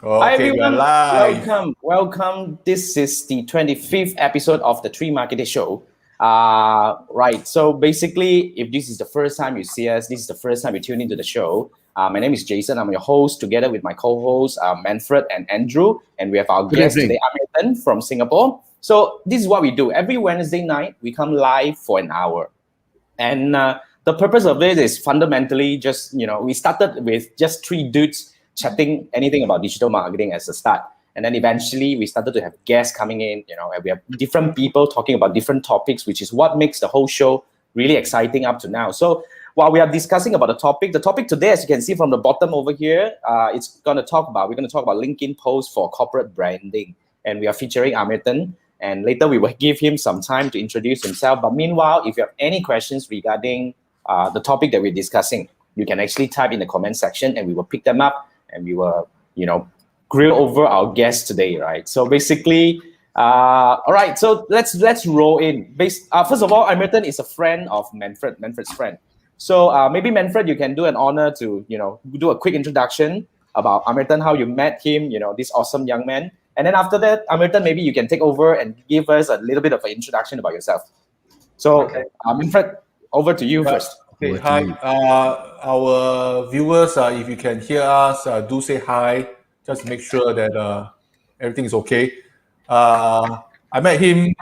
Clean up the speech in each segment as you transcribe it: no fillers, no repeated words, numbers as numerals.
Hi Okay, we are everyone, live. welcome. This is the 25th episode of the Three Marketing Show. Right, so basically, if this is the first time you see us, this is the first time you tune into the show. My name is Jason. I'm your host, together with my co-hosts Manfred and Andrew, and we have our Good guest today, evening. Amirthan from Singapore. So this is what we do every Wednesday night. We come live for an hour. And the purpose of it is fundamentally just, we started with just three dudes chatting anything about digital marketing as a start. And then eventually we started to have guests coming in, and we have different people talking about different topics, which is what makes the whole show really exciting up to now. So while we are discussing about the topic today, as you can see from the bottom over here, we're going to talk about LinkedIn posts for corporate branding. And we are featuring Amirthan, and later we will give him some time to introduce himself. But meanwhile, if you have any questions regarding the topic that we're discussing, you can actually type in the comment section and we will pick them up and we will, grill over our guest today, right? So basically, all right, so let's roll in. First of all, Amirthan is a friend of Manfred's friend. So maybe Manfred, you can do an honor to, do a quick introduction about Amirthan, how you met him, this awesome young man. And then after that, Amirthan, maybe you can take over and give us a little bit of an introduction about yourself. So, Okay. Manfred, over to you Yeah. first. Okay, Over to hi. you. Our viewers, if you can hear us, do say hi. Just make sure that everything is okay. I met him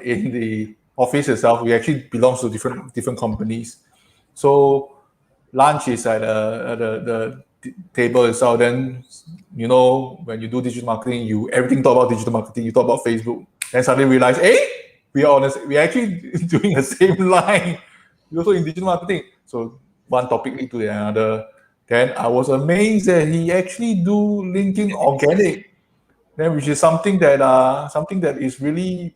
in the office itself. We actually belongs to different companies. So lunch is at the table itself. Then when you do digital marketing, you everything talk about digital marketing. You talk about Facebook. Then suddenly realize, hey, we are actually doing the same line. We also in digital marketing. So one topic lead to the another. Then I was amazed that he actually do linking organic. Then which is something that is really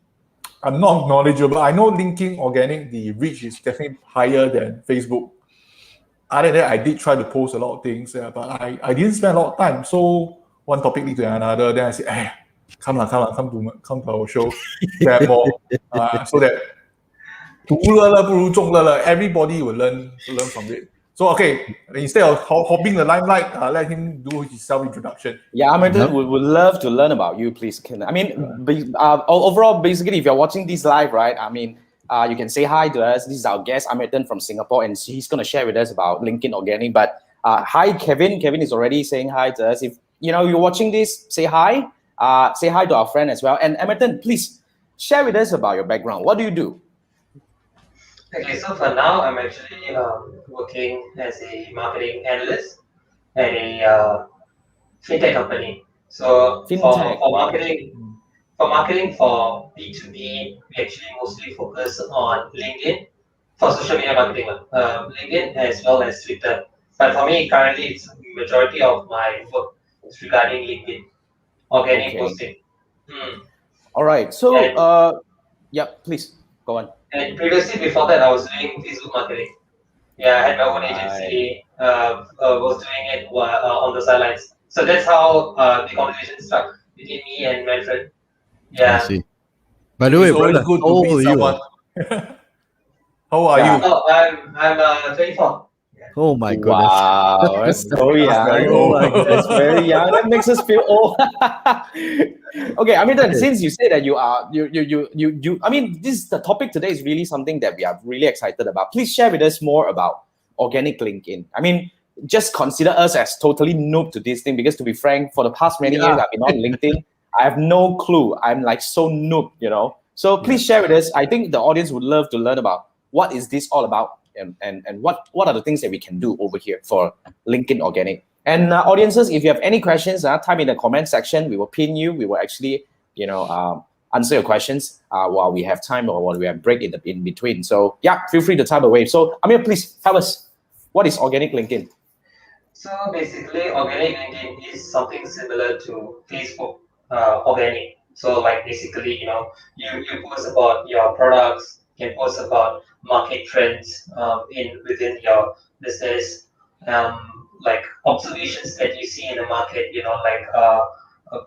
I'm not knowledgeable. I know linking organic, the reach is definitely higher than Facebook. Other than that, I did try to post a lot of things, but I didn't spend a lot of time. So one topic lead to another. Then I said, hey, come to our show, share more, so that 读了不如众乐了, everybody will learn from it. So okay, instead of hopping the limelight, let him do his self-introduction. Yeah, Amirthan, Yep. we would love to learn about you, please. Overall, basically, if you're watching this live, right, you can say hi to us. This is our guest, Amirthan from Singapore, and he's going to share with us about LinkedIn Organic. But hi, Kevin. Kevin is already saying hi to us. If you're watching this, say hi. Say hi to our friend as well. And Amirthan, please share with us about your background. What do you do? Okay, so for now, I'm actually working as a marketing analyst at a fintech company. So Fintech. for marketing for B2B, we actually mostly focus on LinkedIn for social media marketing, LinkedIn as well as Twitter. But for me, currently, it's majority of my work is regarding LinkedIn, organic Okay. posting. Hmm. All right. So, yeah, please go on. And previously, before that, I was doing Facebook marketing. Yeah, I had my own Right. agency. Was doing it on the sidelines. So that's how the conversation started between me and Manfred. I Yeah. see. By the It's way, always brother, good how to old meet are you? someone. How are Yeah. you? Oh, I'm 24. Oh my goodness. Wow, that's so That's very young. old. That's very young. That makes us feel old. Okay, I mean, then Okay. since you say that you are I mean, the topic today is really something that we are really excited about. Please share with us more about organic LinkedIn. I mean, just consider us as totally noob to this thing because, to be frank, for the past many years I've been on LinkedIn. I have no clue. I'm like so noob. So please share with us. I think the audience would love to learn about what is this all about, and what are the things that we can do over here for LinkedIn Organic. And audiences, if you have any questions, type in the comment section. We will pin you. We will actually, answer your questions while we have time or while we have break in between. So yeah, feel free to type away. So Amir, please tell us, what is organic LinkedIn? So basically, organic LinkedIn is something similar to Facebook organic. So like basically, you post about your products, you can post about market trends within your business, like observations that you see in the market.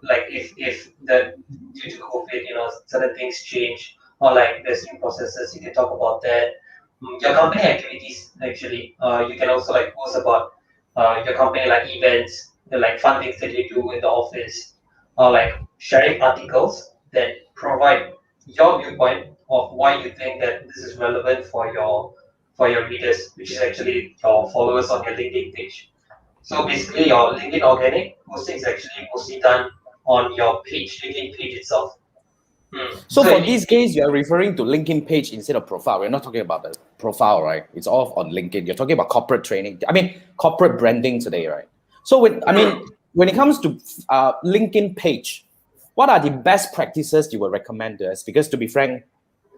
Like if the due to COVID, certain things change, or like there's new processes, you can talk about that. Your company activities actually, you can also like post about your company like events, the like fun things that you do in the office, or like sharing articles that provide your viewpoint of why you think that this is relevant for your readers, which is actually your followers on your LinkedIn page. So basically, your LinkedIn organic posting is actually mostly done on your page, LinkedIn page itself. So for this case, you are referring to LinkedIn page instead of profile. We're not talking about the profile, right? It's all on LinkedIn. You're talking about corporate training. I mean, corporate branding today, right? So when it comes to LinkedIn page, what are the best practices you would recommend to us? Because to be frank,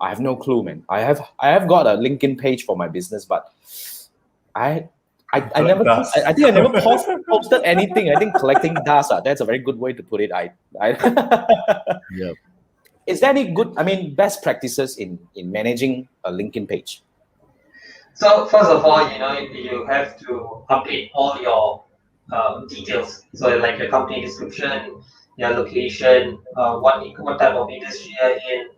I have no clue, man. I have got a LinkedIn page for my business, but I never. dust. I think I never posted anything. I think collecting dust. That's a very good way to put it. Yeah. Is there any good, best practices in managing a LinkedIn page? So first of all, you have to update all your details. So like your company description, your location, what type of industry you're in,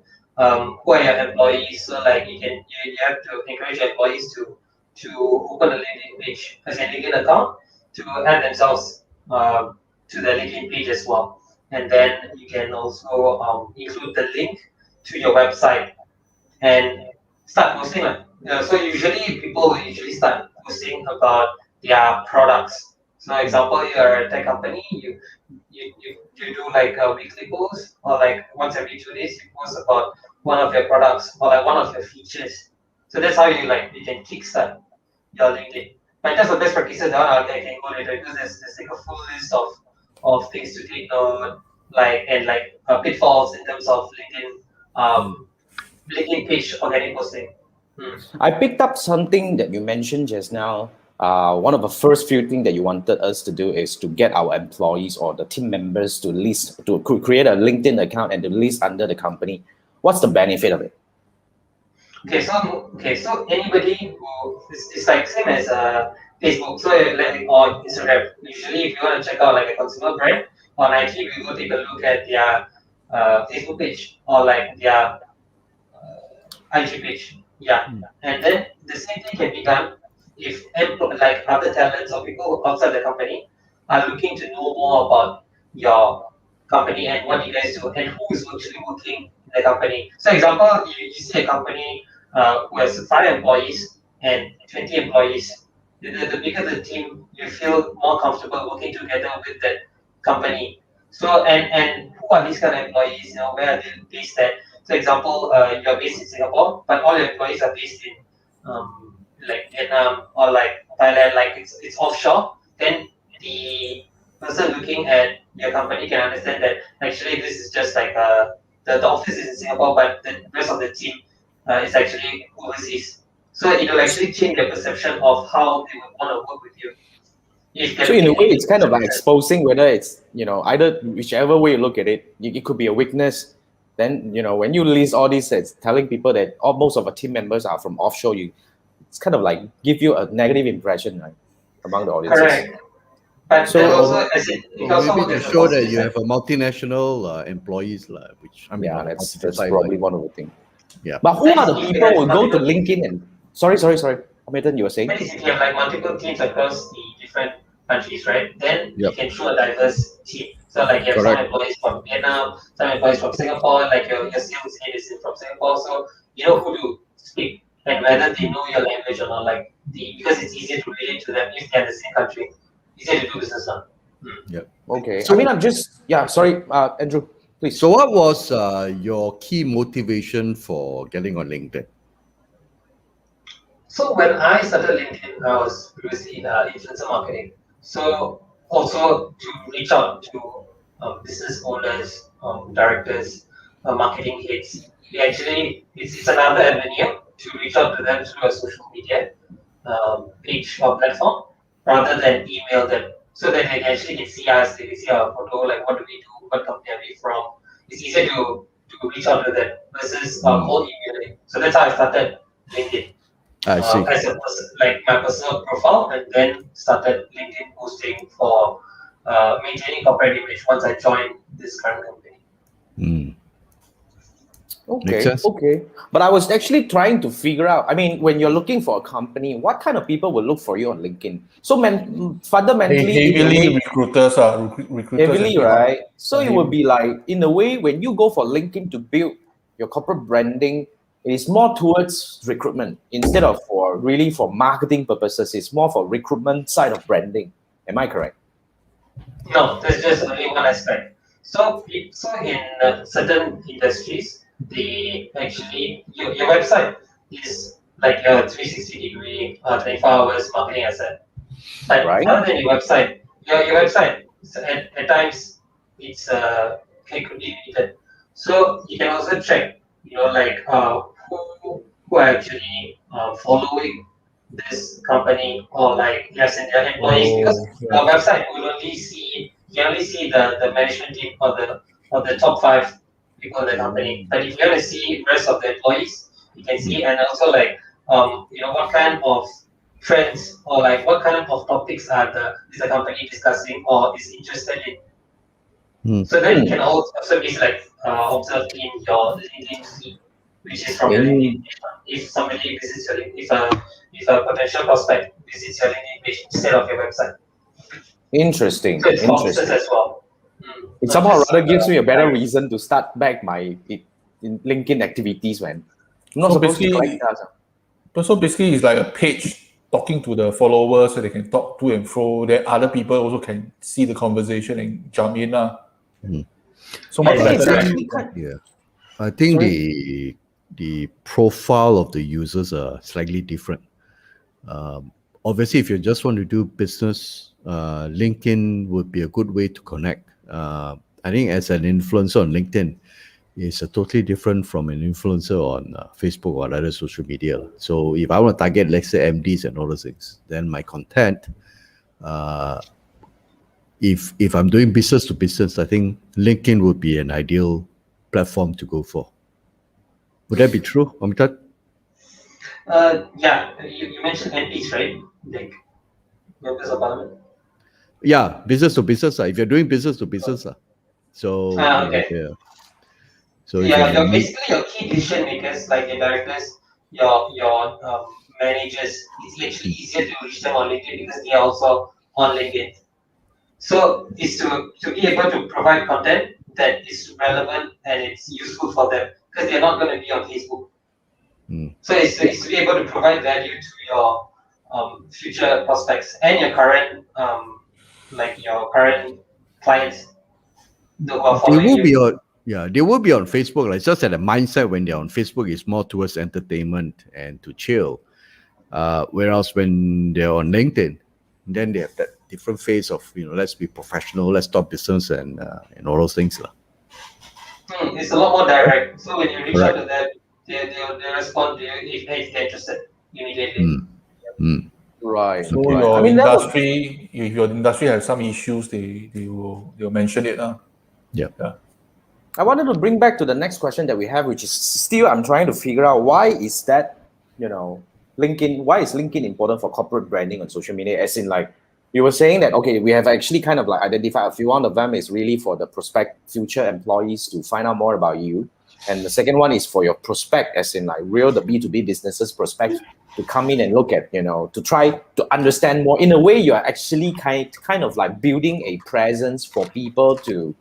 who are your employees. So like you have to encourage your employees to open a LinkedIn page as a LinkedIn account to add themselves to the LinkedIn page as well. And then you can also include the link to your website and start posting. So usually people will usually start posting about their products. So example, you're a tech company, you do like a weekly post, or like once every 2 days you post about one of your products or like one of your features. So that's how you can kickstart your LinkedIn. But in terms of best practices, that one I can go later because there's like a full list of things to take note, pitfalls in terms of LinkedIn page organic posting. I picked up something that you mentioned just now. One of the first few things that you wanted us to do is to get our employees or the team members to create a LinkedIn account and to list under the company. What's the benefit of it? So anybody who it's like same as Facebook, so like or Instagram. Usually, if you want to check out like a consumer brand on Nike, we go take a look at their Facebook page or like their IG page. Yeah, and then the same thing can be done if like other talents or people outside the company are looking to know more about your company and what you guys do and who is actually working in the company. So, example, you see a company who has 5 employees and 20 employees. The bigger the team, you feel more comfortable working together with that company. So, and who are these kind of employees? Where are they based at? So, example, you're based in Singapore, but all your employees are based in like Vietnam or like Thailand, like it's offshore. Then the person looking at your company can understand that actually this is just like the office is in Singapore, but the rest of the team is actually overseas. So it will actually change the perception of how they would want to work with you. So in a way, it's kind of like exposing whether it's, either whichever way you look at it, it could be a weakness. Then, when you list all these, it's telling people that most of our team members are from offshore, it's kind of like give you a negative impression, right, among the audiences. Correct. But So, also, as it also Maybe to works as a show that positive you side. have a multinational employees, which I mean, on the that's positive side, probably right? one of the things. Yeah. But who are the Basically, people who have go to multiple LinkedIn and sorry, Amirthan, you were saying? Basically, if you have like multiple teams across the different countries, right? Then you Yep. can show a diverse team. So like you have some Correct. employees from Vietnam, some employees from Singapore, like your sales head is from Singapore. So you know who to speak and whether they know your language or not. Because it's easier to relate to them if they're in the same country. Easier to do business on. Yep. Okay. So- I'm just, sorry, Andrew, please. So, what was your key motivation for getting on LinkedIn? So when I started LinkedIn, I was previously in influencer marketing. So also to reach out to business owners, directors, marketing heads. It's another avenue to reach out to them through a social media page or platform rather than email them. So that they actually can see us, they can see our photo, like what do we do, what company are we from. It's easier to reach out to them versus cold emailing. So that's how I started LinkedIn I see. as like my personal profile, and then started LinkedIn posting for maintaining corporate image once I joined this current company. Make sense? Okay. But I was actually trying to figure out. I mean, when you're looking for a company, what kind of people will look for you on LinkedIn? So, fundamentally, in a Heavily way, recruiters, recruiters and heavily, people. right? So it will Heavily. be like, in a way, when you go for LinkedIn to build your corporate branding, it is more towards recruitment instead of for marketing purposes. It's more for recruitment side of branding. Am I correct? No, that's just only one aspect. So in certain industries, they actually your website is like your 360-degree, 24 hours marketing asset. But Right? other than your website, your website at times it's it could be limited. So you can also check, like who are actually following this company, or like yes, and their employees, because Oh, our yeah. website will only see you can only see the management team, or the top five people in the company. But if you want to see rest of the employees, you can see, and also like what kind of trends, or like what kind of topics is the company discussing or is interested in. Hmm. So then you can also be like observe in your LinkedIn feed, which is from your LinkedIn In, page. If somebody visits your if a potential prospect visits your LinkedIn page instead of your website, interesting. so it's for officers Interesting. as well. It Not somehow just rather gives me a better direct. reason to start back my in LinkedIn activities when I'm not So supposed to collect basically, data. it's like a page talking to the followers so they can talk to and fro. Then other people also can see the conversation and jump in. So I much Yes, think better it's that's correct. than actually kind. Yeah. I think Sorry. the profile of the users are slightly different. Obviously, if you just want to do business, LinkedIn would be a good way to connect. I think as an influencer on LinkedIn is a totally different from an influencer on Facebook or other social media. So if I want to target, let's say MDs and all those things, then my content, uh, if I'm doing business to business, I think LinkedIn would be an ideal platform to go for. Would that be true, Amitabh? Yeah, you mentioned MPs, right? Like members of parliament. Yeah, business to business. If you're doing business to business, so Okay. yeah. So if you Yeah, have a your need, basically your key decision makers, like your directors, your managers. It's actually easier to reach them on LinkedIn because they are also on LinkedIn. So is to be able to provide content that is relevant and it's useful for them, because they're not going to be on Facebook. mm, So it's to be able to provide value to your future prospects and your current like your current clients who are they following will you. be on. Yeah, they will be on Facebook. Like, it's just that the mindset when they're on Facebook is more towards entertainment and to chill. Whereas when they're on LinkedIn, then they have that different phase of let's be professional, let's talk business and all those things lah. It's a lot more direct. So when you reach out Correct. to them, they respond to you if they're interested immediately. Mm, mm. Right, so Okay. right. I your mean, that would. industry, if your industry has some issues, they'll mention it. Yeah. Yeah. I wanted to bring back to the next question that we have, which is still I'm trying to figure out why is that, LinkedIn, why is LinkedIn important for corporate branding on social media? As in, like, you were saying that, okay, we have actually kind of like identified a few. One of them is really for the prospect future employees to find out more about you. And the second one is for your prospect, as in like real, the B2B businesses prospect to come in and look at, to try to understand more. In a way, you are actually kind of like building a presence for people to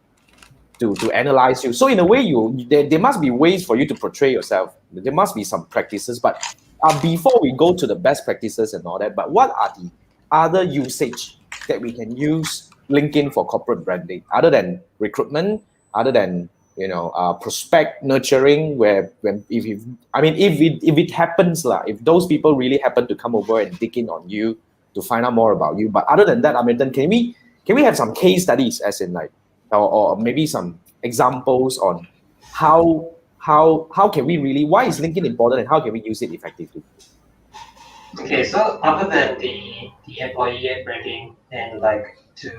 analyze you. So in a way, there must be ways for you to portray yourself. There must be some practices, but before we go to the best practices and all that, but what are the other usage that we can use LinkedIn for corporate branding, other than recruitment, other than prospect nurturing, where when if it happens lah, if those people really happen to come over and dig in on you to find out more about you. But other than that, Amirthan, can we have some case studies, as in like, or maybe some examples on how can we really, why is LinkedIn important and how can we use it effectively? Okay, so other than the employee branding and like to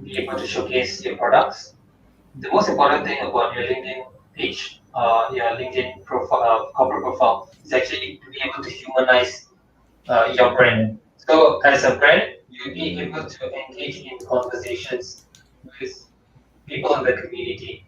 be able to showcase your products, the most important thing about your LinkedIn page, your LinkedIn profile, corporate profile, is actually to be able to humanize your brand. So as a brand, you'll be able to engage in conversations with people in the community.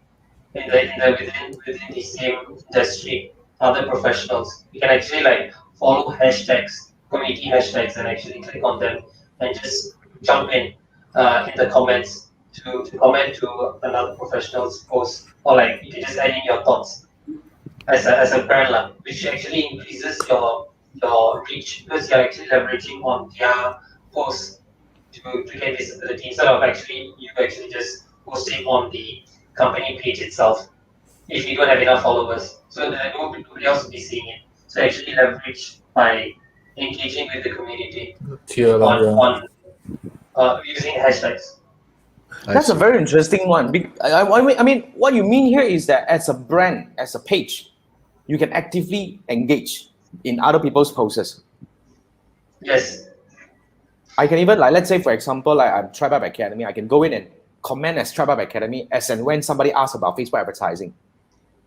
within the same industry, other professionals. You can actually like follow hashtags, community hashtags, and actually click on them and just jump in the comments to comment to another professional's post, or like you can just add in your thoughts as a brand lah, which actually increases your reach because you're actually leveraging on their posts to get visibility instead of actually you actually just posting on the company page itself if you don't have enough followers. So that nobody else will be seeing it. So actually leverage by engaging with the community Tier lah, yeah. on using hashtags. That's a very interesting one. I mean, what you mean here is that as a brand, as a page, you can actively engage in other people's posts. Yes. I can even, like, let's say, for example, like I'm Tribe Up Academy, I can go in and comment as Tribe Up Academy as and when somebody asks about Facebook advertising.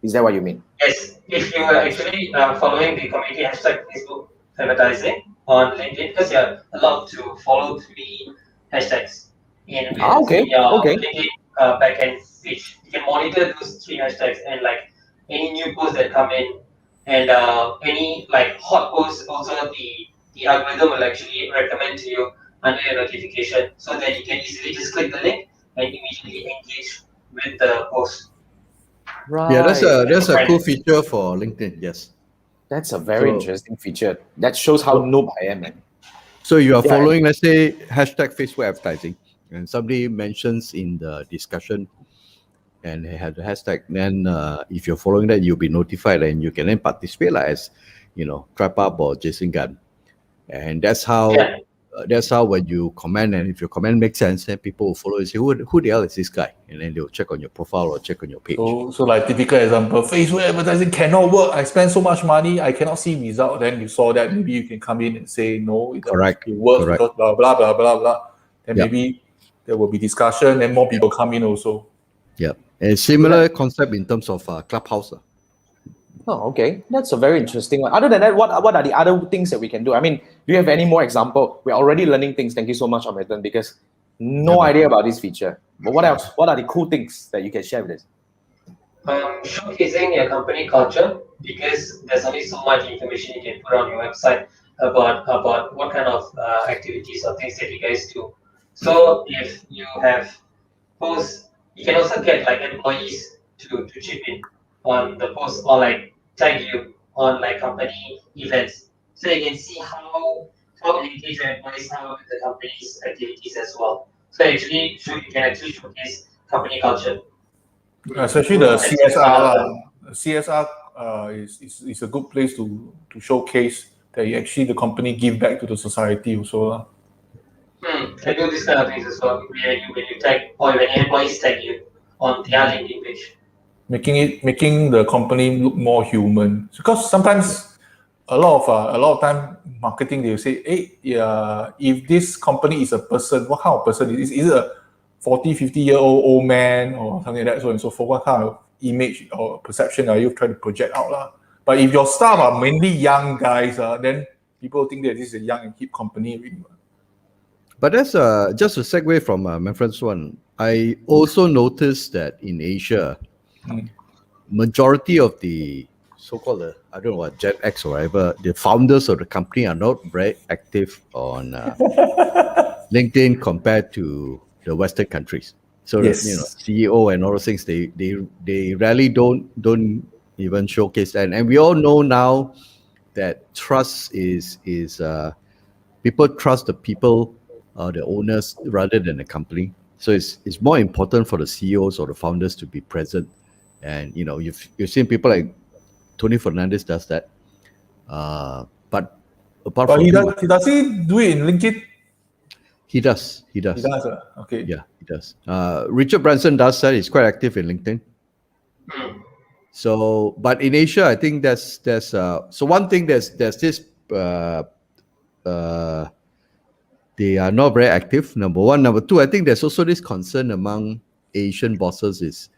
Is that what you mean? Yes. If you are actually following the community hashtag Facebook advertising on LinkedIn, because you're allowed to follow 3 hashtags in your LinkedIn backend page. You can monitor those 3 hashtags and like any new posts that come in and any like hot posts also the algorithm will actually recommend to you under your notification so that you can easily just click the link and immediately engage with the post. Right. Yeah, that's a cool feature for LinkedIn. Yes. That's a very interesting feature. That shows how noob I am, man. So you are following, let's say, hashtag Facebook advertising, and somebody mentions in the discussion and they have the hashtag, then if you're following that, you'll be notified and you can then participate as, Trap Up or Jason Gunn. And that's how when you comment, and if your comment makes sense, then people will follow and say, who the hell is this guy? And then they'll check on your profile or check on your page. So like typical example, Facebook advertising cannot work. I spend so much money, I cannot see result. Then you saw that, maybe you can come in and say, no, it works because blah, blah, blah, blah, blah. Then maybe there will be discussion and more people come in also. Yeah. A similar concept in terms of Clubhouse. Oh, okay. That's a very interesting one. Other than that, what are the other things that we can do? I mean, do you have any more example? We're already learning things. Thank you so much, Amirthan, because no idea about this feature. But what else? What are the cool things that you can share with us? Showcasing your company culture, because there's only so much information you can put on your website about what kind of activities or things that you guys do. So if you have posts, you can also get like employees to chip in on the post or like tag you on like company events, so you can see how engaged your employees are with the company's activities as well. So actually, you can actually showcase company culture. Especially the CSR. CSR is a good place to showcase that actually the company give back to the society also. Can do this kind of things as well when you tag or when employees tag you on their LinkedIn page. Making the company look more human, because sometimes a lot of time marketing they will say, hey, if this company is a person, what kind of person is it a 40-50-year-old man or something like that, so and so forth? What kind of image or perception are you trying to project out? But if your staff are mainly young guys, then people think that this is a young and hip company. But that's just a segue from my friend's one. I also noticed that in Asia, majority of the so-called, I don't know what, Gen X or whatever, the founders of the company are not very active on LinkedIn compared to the Western countries. So CEO and all those things, they rarely don't even showcase that. And we all know now that trust is people trust the people, the owners, rather than the company. So it's more important for the CEOs or the founders to be present. And you've seen people like Tony Fernandez does that. But apart from does he do it in LinkedIn? He does. Okay. Yeah, he does. Richard Branson does that. He's quite active in LinkedIn. So, but in Asia, I think there's so one thing there's this they are not very active. Number one. Number two, I think there's also this concern among Asian bosses is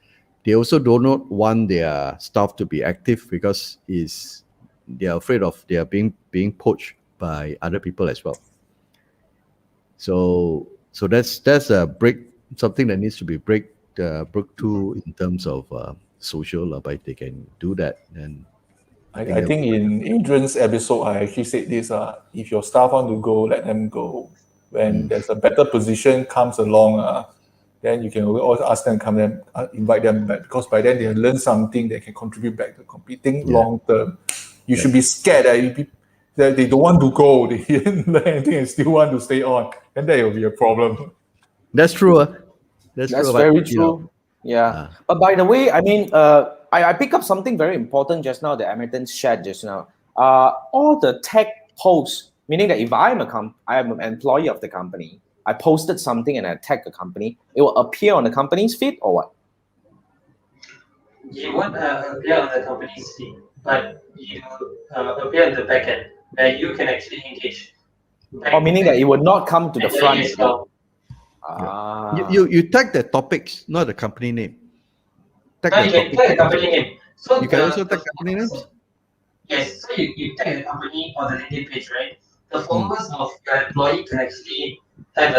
they also do not want their staff to be active because they are afraid of they are being poached by other people as well. So that's a something that needs to be broke through in terms of social, but if they can do that, then I think in Adrian's episode, I actually said this: if your staff want to go, let them go. When there's a better position comes along, then you can always ask them to come and invite them back, because by then they learn something they can contribute back to competing long term. You should be scared that they don't want to go, they didn't learn anything and still want to stay on, and that will be a problem. That's true. That's true, very but, true. But by the way, I mean, I pick up something very important just now that Amirthan shared just now. All the tech posts, meaning that if I'm an employee of the company, I posted something and I tag the company, it will appear on the company's feed or what? You won't appear on the company's feed, but you appear in the backend where you can actually engage. Meaning that it would not come to the front. You tag the topics, not the company name. You can tag the company name. So you can also tag company names? Yes, so you tag the company on the LinkedIn page, right? The followers of your employee can actually have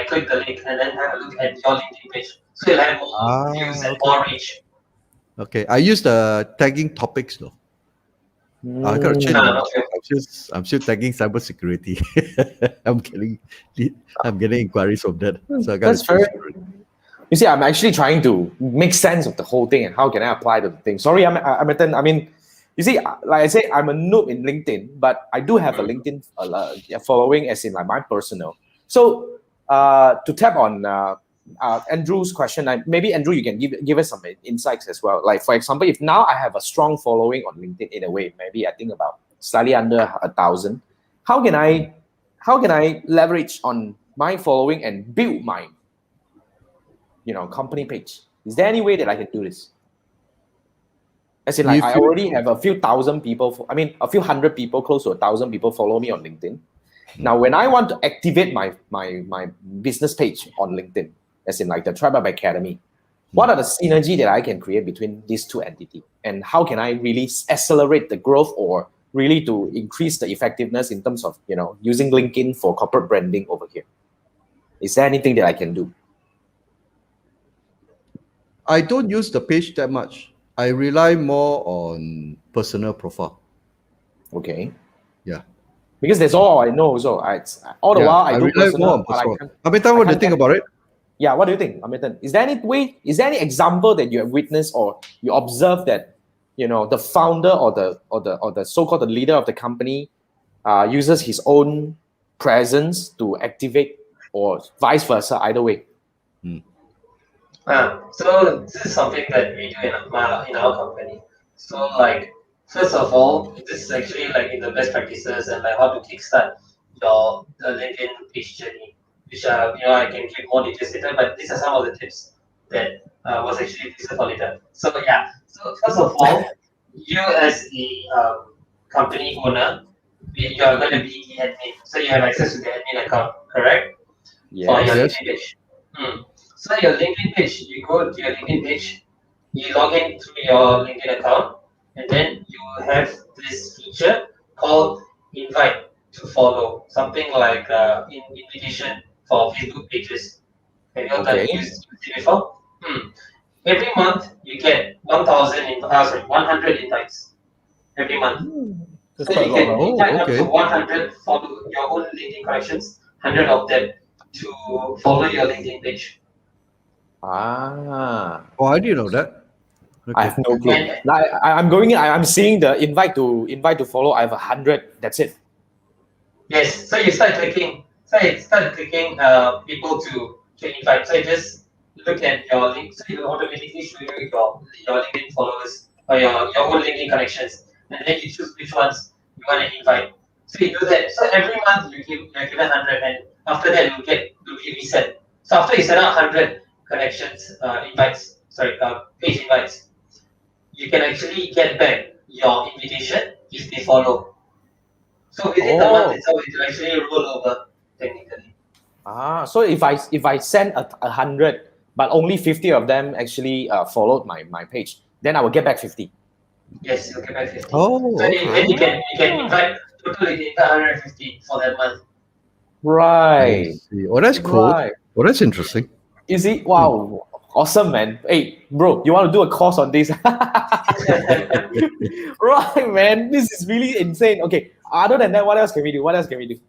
click the link and then have a look at your LinkedIn page. So you'll have more views and more reach. Okay, I use the tagging topics though. I gotta change. I'm still tagging cybersecurity. I'm getting inquiries from that. So I gotta change. You see, I'm actually trying to make sense of the whole thing and how can I apply the thing. Sorry, Amirthan. I mean, you see, like I say, I'm a noob in LinkedIn, but I do have a LinkedIn following, as in like my personal. So to tap on Andrew's question, maybe Andrew, you can give us some insights as well. Like for example, if now I have a strong following on LinkedIn in a way, maybe I think about slightly under 1,000, how can I leverage on my following and build my company page? Is there any way that I can do this? As in, like, I already have a few thousand people, a few hundred people, close to 1,000 people follow me on LinkedIn. Now, when I want to activate my business page on LinkedIn, as in like the TribeUp Academy, what are the synergy that I can create between these two entities? And how can I really accelerate the growth or really to increase the effectiveness in terms of, using LinkedIn for corporate branding over here? Is there anything that I can do? I don't use the page that much. I rely more on personal profile. Okay. Yeah. Because that's all I know. So all the while I do rely personal. More on personal. Amirthan, what do you think about it? Yeah, what do you think, Amirthan? Is there any example that you have witnessed or you observed that the founder or the so-called the leader of the company uses his own presence to activate, or vice versa, either way? So this is something that we do in our company. So like, first of all, this is actually like in the best practices and like how to kickstart your LinkedIn page journey, which I can give more details later. But these are some of the tips that was actually listed for later. So yeah. So first of all, you as the company owner, you are going to be the admin. So you have access to the admin account, correct? Yes. For your LinkedIn page. So your LinkedIn page, you go to your LinkedIn page, you log in through your LinkedIn account, and then you have this feature called invite to follow, something like invitation for Facebook pages. Have you ever used it before? Every month you get 100 invites every month. That's So you can invite up to okay. 100 follow your own LinkedIn connections, 100 of them to follow your LinkedIn page. I didn't know that. Okay. I have no clue. Now, I'm going in. I'm seeing the invite to follow. I have 100. That's it. Yes. So you start clicking. People to invite. So you just look at your link. So it will automatically show you your LinkedIn followers or your own LinkedIn connections, and then you choose which ones you want to invite. So you do that. So every month you're given 100, and after that you'll be reset. So after you set out 100 connections, page invites, you can actually get back your invitation if they follow. So within the month itself, it will actually roll over technically. So if I send 100, but only 50 of them actually followed my page, then I will get back 50. Yes, you'll get back 50. Okay. You can invite totally 150 for that month. Right. Oh, that's cool. Right. Oh, that's interesting. You see, wow. Awesome, man. Hey, bro, you want to do a course on this? Right, man. This is really insane. Okay, other than that, what else can we do? What else can we do?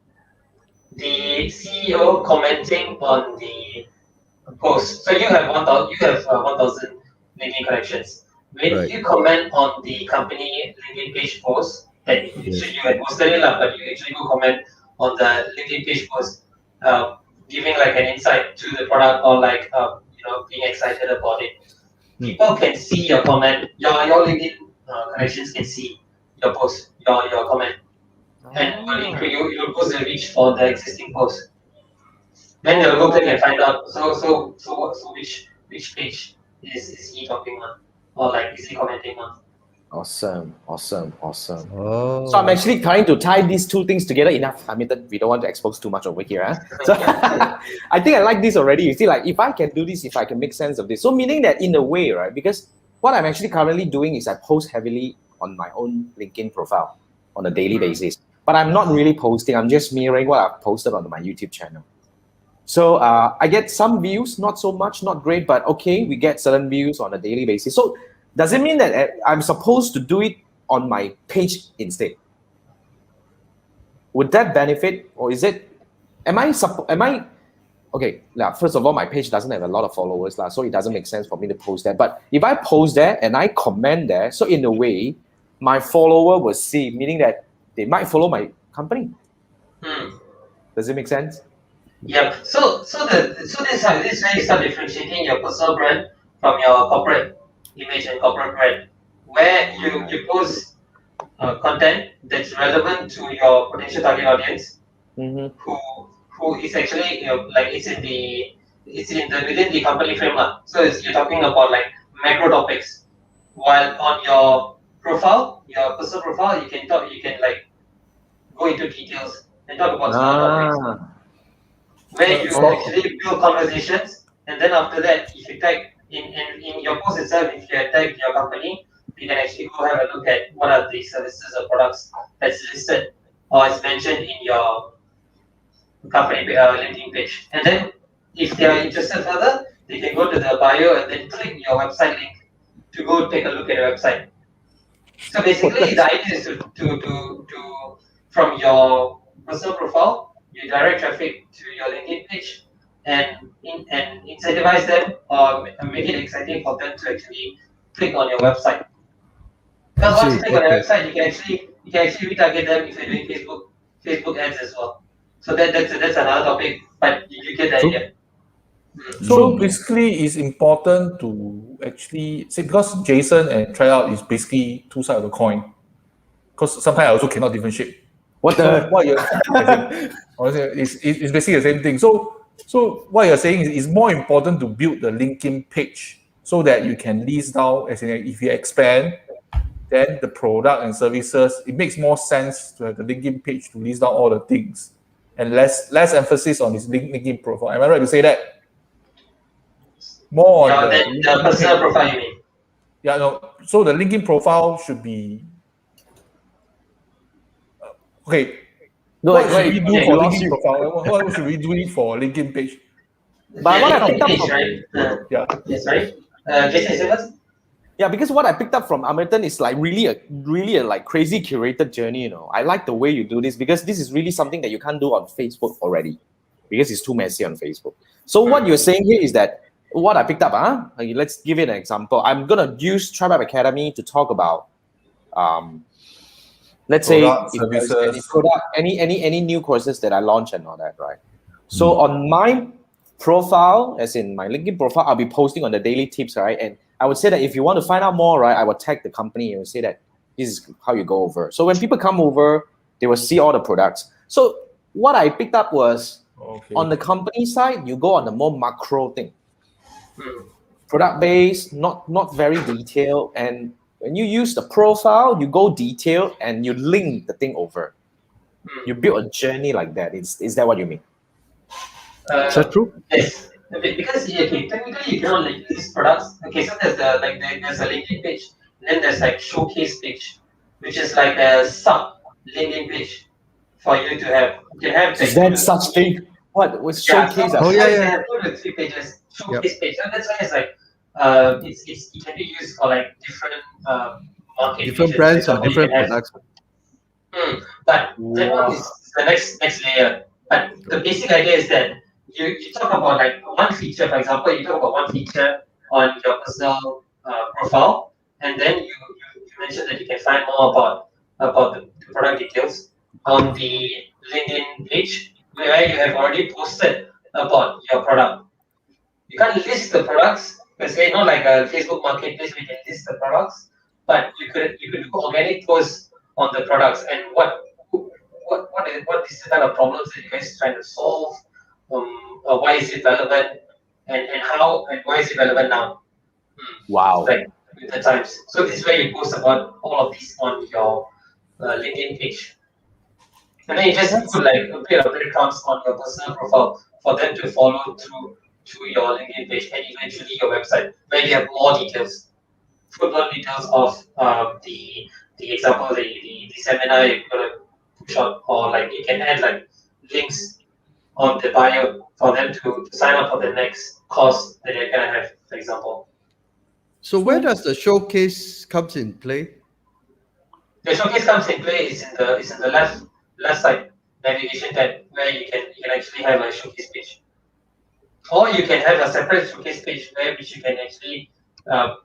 The CEO commenting on the post. So you have 1,000. You have 1,000 LinkedIn connections. When Right. you comment on the company LinkedIn page post, that you had posted it, but you actually go comment on the LinkedIn page post, giving like an insight to the product or like being excited about it. People can see your comment. Your LinkedIn connections can see your post, your comment, and you'll post the reach for the existing post. Then they'll go click and find out. So which page is he talking on, or like is he commenting on? Awesome. Oh. So I'm actually trying to tie these two things together enough. I mean, that we don't want to expose too much over here. So I think I like this already. You see, like if I can do this, if I can make sense of this. So meaning that in a way, right? Because what I'm actually currently doing is I post heavily on my own LinkedIn profile on a daily basis. But I'm not really posting. I'm just mirroring what I've posted on my YouTube channel. So I get some views, not so much, not great, but okay, we get certain views on a daily basis. So does it mean that I'm supposed to do it on my page instead? Would that benefit, or is it? Am I? Okay, now first of all, my page doesn't have a lot of followers, so it doesn't make sense for me to post there. But if I post there and I comment there, so in a way, my follower will see, meaning that they might follow my company. Does it make sense? Yeah. So this is where you start differentiating your personal brand from your corporate image and corporate brand, where you post content that's relevant to your potential target audience, who is actually like it's in the within the company framework. So you're talking about like macro topics, while on your profile, your personal profile, you can like go into details and talk about small topics, where you actually build conversations, and then after that, if you tag in your post itself, if you tag your company, you can actually go have a look at what are the services or products that's listed or is mentioned in your company LinkedIn page. And then if they are interested further, they can go to the bio and then click your website link to go take a look at the website. So basically, the idea is to from your personal profile, you direct traffic to your LinkedIn page, and incentivize them or make it exciting for them to actually click on your website. Because once you click on your website, you can actually retarget them if you're doing Facebook ads as well. So that's another topic, but you get the idea. So basically, it's important to actually see, because JSON and tryout is basically two sides of the coin. Because sometimes I also cannot differentiate. What you're it's basically the same thing. So what you're saying is it's more important to build the LinkedIn page so that you can list down, as in if you expand, then the product and services, it makes more sense to have the LinkedIn page to list down all the things and less emphasis on this LinkedIn profile. Am I right to say that? More on the personal profile, you mean? Yeah, no. So the LinkedIn profile should be okay. What should we do for LinkedIn profile? What should we do for LinkedIn page? But what I picked up page, from, right? Yes, right. Jason, say first. Yeah, because what I picked up from Amirthan is like really a like crazy curated journey. I like the way you do this, because this is really something that you can't do on Facebook already, because it's too messy on Facebook. So what you're saying here is that what I picked up, okay, let's give it an example. I'm gonna use Tribe Academy to talk about let's Product, say services. any new courses that I launch and all that, right? So on my profile, as in my LinkedIn profile, I'll be posting on the daily tips, right? And I would say that if you want to find out more, right, I will tag the company and will say that this is how you go over. So when people come over, they will see all the products. So what I picked up was on the company side, you go on the more macro thing. Product based, not very detailed. And when you use the profile, you go detailed and you link the thing over. You build a journey like that. Is that what you mean? Is that true? Yes, because technically you cannot link these products. Okay, so there's there's a LinkedIn page, and then there's like showcase page, which is like a sub LinkedIn page for you to have. You can have. Is that such thing? What was showcase? You can have 2 to 3 pages showcase page. So that's why it's like it can be used for like different market Different regions. brands For or example, you different can have products. but that Wow. one is the next layer. But the basic idea is that you talk about like one feature, for example, you talk about one feature on your personal profile, and then you mentioned that you can find more about the product details on the LinkedIn page where you have already posted about your product. You can't list the products per se, not like a Facebook marketplace where you can list the products, but you could do organic posts on the products and what is the kind of problems that you guys trying to solve, why is it relevant, and how and why is it relevant now? Wow. Like with the times. So this is where you post about all of these on your LinkedIn page. And then you just put like a bit of breadcrumbs on your personal profile for them to follow through to your LinkedIn page and eventually your website where you have more details, full-blown details of the example, the seminar you're gonna push out, or like you can add like links on the bio for them to sign up for the next course that you're gonna have, for example. So where does the showcase comes in play? The showcase comes in play is in the left side navigation tab where you can actually have a showcase page. Or you can have a separate showcase page where which you can actually uh,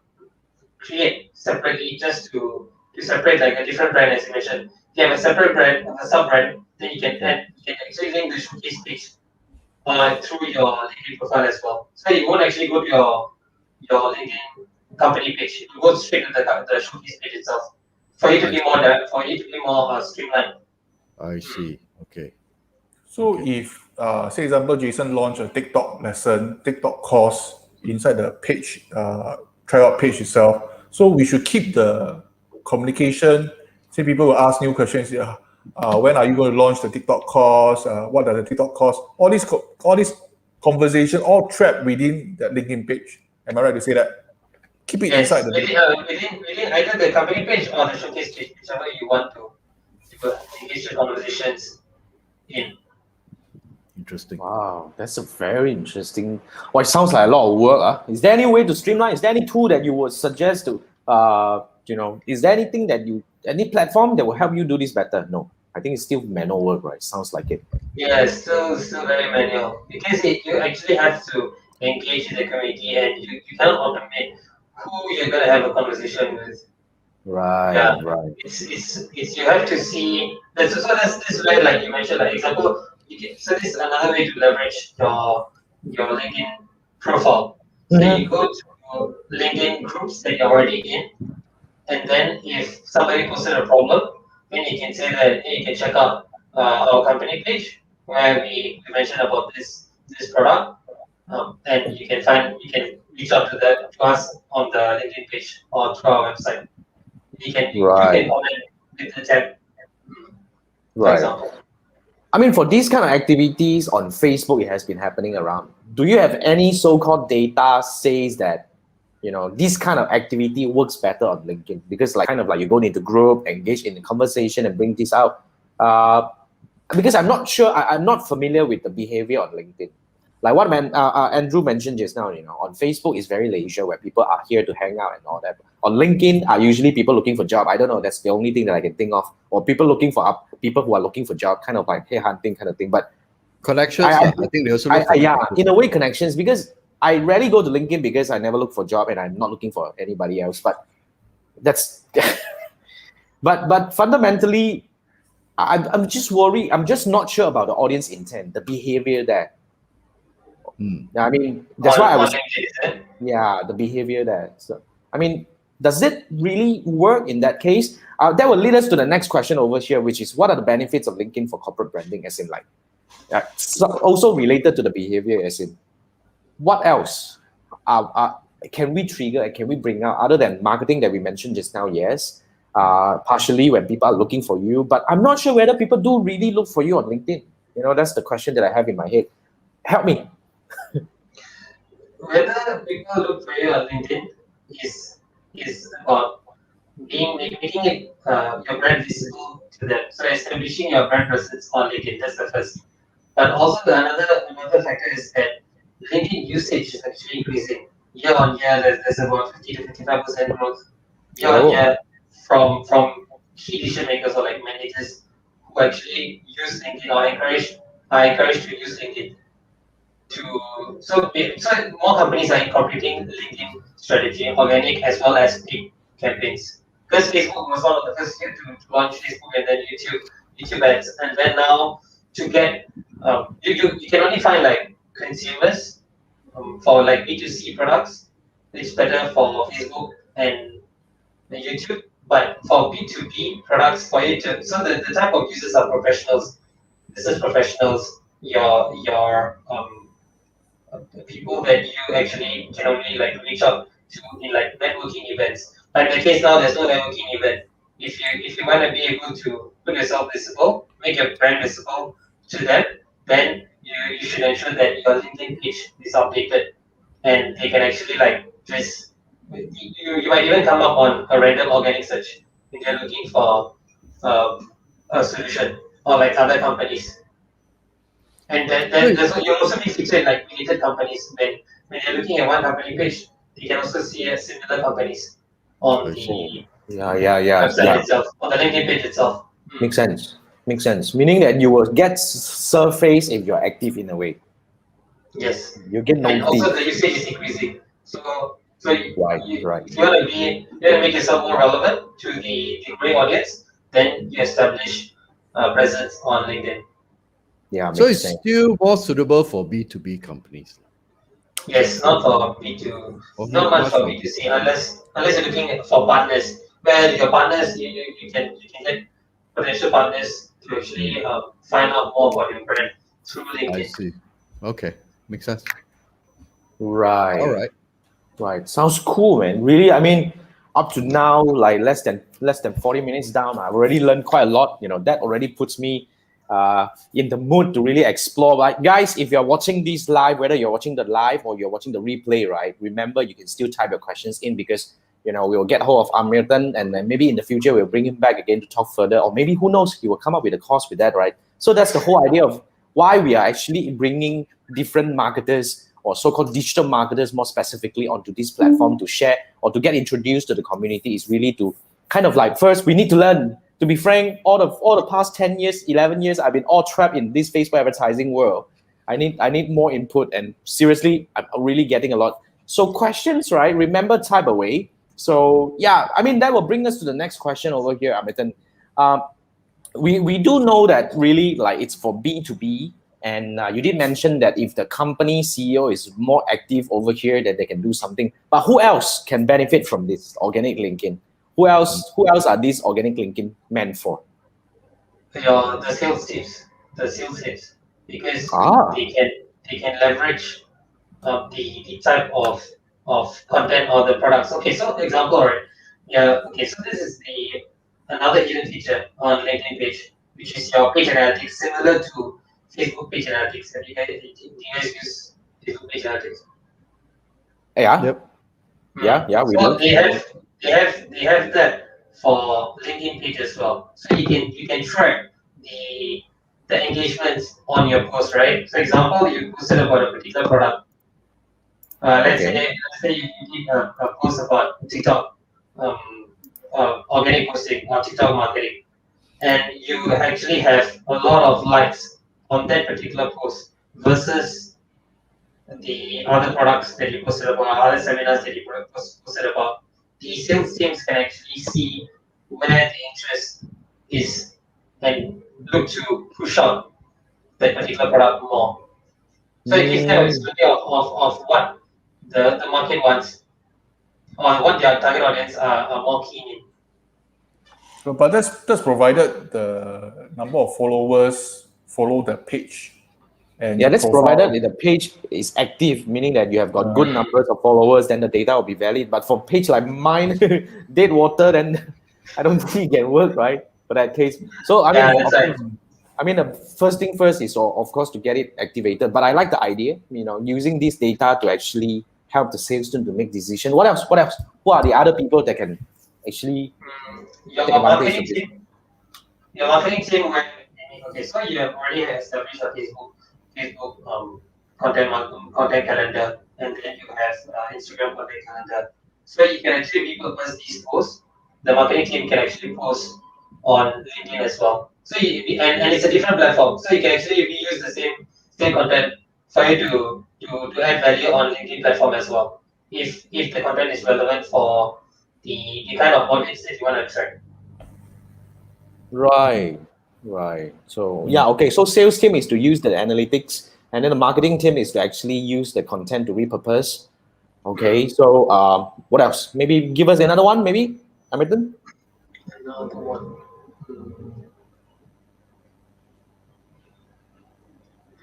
create separately just to separate like a different brand as you mentioned. If you have a separate brand, a sub brand, then you can actually link the showcase page through your LinkedIn profile as well. So you won't actually go to your LinkedIn company page. You go straight to the showcase page itself for you to be more streamlined. I see. Okay. So Okay. if, say example, Jason launched a TikTok lesson, TikTok course inside the page, tryout page itself. So we should keep the communication. Say people will ask new questions. When are you going to launch the TikTok course? What are the TikTok course? All these conversation all trapped within that LinkedIn page. Am I right to say that? Keep it inside Yes, the within either the company page or the showcase page, whichever you want to engage the conversations in. Interesting. Wow, that's a very interesting. Well, it sounds like a lot of work. Is there any way to streamline? Is there any tool that you would suggest to, is there anything any platform that will help you do this better? No, I think it's still manual work, right? Sounds like it. Yeah, still very manual because you actually have to engage in the community and you cannot automate who you're gonna have a conversation with. Right, Yeah, right. it's you have to see. That's this way, like you mentioned, like example. So this is another way to leverage your LinkedIn profile. So you go to LinkedIn groups that you're already in, and then if somebody posted a problem, then you can say that hey, you can check out our company page where we mentioned about this product, and you can reach out to us on the LinkedIn page or through our website. You Right, can comment with the tab, for right. example. I mean, for these kind of activities on Facebook, it has been happening around. Do you have any so-called data says that this kind of activity works better on LinkedIn? Because like kind of like you go into group, engage in the conversation, and bring this out. Because I'm not sure, I'm not familiar with the behavior on LinkedIn. Like what Andrew mentioned just now, on Facebook is very leisure where people are here to hang out and all that. On LinkedIn are usually people looking for job. I don't know. That's the only thing that I can think of. Or people looking for people who are looking for job, kind of like hey hunting kind of thing. But Connections. I think they also look for yeah, connections. in a way, connections because I rarely go to LinkedIn because I never look for job and I'm not looking for anybody else. But that's, but fundamentally, I'm just worried. I'm just not sure about the audience intent, the behavior there. I mean, that's why I was. Yeah, the behavior there. So, I mean, does it really work in that case? That will lead us to the next question over here, which is what are the benefits of LinkedIn for corporate branding? As in, like, so also related to the behavior, as in, what else can we trigger and can we bring out other than marketing that we mentioned just now? Yes, partially when people are looking for you, but I'm not sure whether people do really look for you on LinkedIn. That's the question that I have in my head. Help me. Whether people look for you on LinkedIn is about making it your brand visible to them. So establishing your brand presence on LinkedIn, that's the first. But also another factor is that LinkedIn usage is actually increasing. Year on year, there's about 50 to 55% growth. Year on year from key decision makers or like managers who actually use LinkedIn or are encouraged to use LinkedIn so more companies are incorporating LinkedIn strategy, organic as well as paid campaigns. Because Facebook was one of the first here to launch Facebook and then YouTube ads, and then now to get you can only find like consumers for like B2C products. It's better for Facebook and YouTube, but for B2B products for YouTube, so the type of users are professionals, business professionals, people that you actually can only like reach out to in like networking events. But in the case now, there's no networking event. If you want to be able to put yourself visible, make your brand visible to them, then you should ensure that your LinkedIn page is updated and they can actually like just you might even come up on a random organic search if you're looking for a solution or like other companies. And that's what you'll also be featured like related companies when you're looking at one company page, you can also see similar companies on I see. the Yeah. website itself, on the LinkedIn page itself. Makes sense. Makes sense. Meaning that you will get surface if you're active in a way. Yes. You get And also noticed. the usage is increasing. So Right. if you want to make yourself more relevant to the growing audience, then you establish a presence on LinkedIn. Yeah, So makes it's sense. still more suitable for B2B companies. Yes, not for B2, Or not much for for B2C unless you're looking for partners. Where your partners you can get potential partners to actually find out more about your brand through I LinkedIn. see. Okay, makes sense. Right. All right. Right. Sounds cool, man. Really, I mean, up to now, like less than 40 minutes down, I've already learned quite a lot. You know, that already puts me in the mood to really explore. Like, guys, if you're watching this live, whether you're watching the live or you're watching the replay, right? Remember, you can still type your questions in because we'll get hold of Amirthan, and then maybe in the future we'll bring him back again to talk further, or maybe who knows, he will come up with a course with that, right? So that's the whole idea of why we are actually bringing different marketers or so-called digital marketers more specifically onto this platform to share or to get introduced to the community is really to kind of like, first we need to learn. To be frank, all the past 10 years, 11 years, I've been all trapped in this Facebook advertising world. I need more input, and seriously, I'm really getting a lot. So questions, right? Remember, type away. So yeah, I mean, that will bring us to the next question over here, Amirthan. We do know that really like it's for B2B, and you did mention that if the company CEO is more active over here, that they can do something. But who else can benefit from this organic linking? Who else are these organic linking meant for? The sales teams, because Ah, they can leverage the type of content or the products. Okay, so example, right? Yeah. Okay, so this is the another hidden feature on LinkedIn page, which is your page analytics, similar to Facebook page analytics. Do you guys use Facebook page analytics? yeah, Yep. yeah, we So do. they have that for LinkedIn page as well. So you can track the engagements on your post, right? For example, you posted about a particular product. Okay. Let's say you did a post about TikTok, organic posting or TikTok marketing, and you actually have a lot of likes on that particular post versus the other products that you posted about, other seminars that you posted about. The sales teams can actually see where the interest is and look to push out that particular product more. So it gives them a visibility of what the market wants or what their target audience are more keen in. But that's provided the number of followers follow the page and Yeah, the that's profile. provided the page is active, meaning that you have got good numbers of followers, then the data will be valid. But for page like mine, dead water, then I don't think it can work, right? For that case. So I Yeah, mean, that's of right. course, the first thing first is of course to get it activated. But I like the idea, using this data to actually help the sales team to make decision. What else? What else? Who are the other people that can actually Your take advantage marketing of this? team, your marketing team will okay. So you have already established a Facebook content calendar, and then you have Instagram content calendar. So you can actually repurpose these posts. The marketing team can actually post on LinkedIn as well. So and it's a different platform. So you can actually reuse the same content for you to add value on LinkedIn platform as well. If the content is relevant for the kind of audience that you want to attract. Right. Right. So yeah, okay. So sales team is to use the analytics, and then the marketing team is to actually use the content to repurpose. Okay. So what else? Maybe give us another one. Maybe Amirthan. Another one.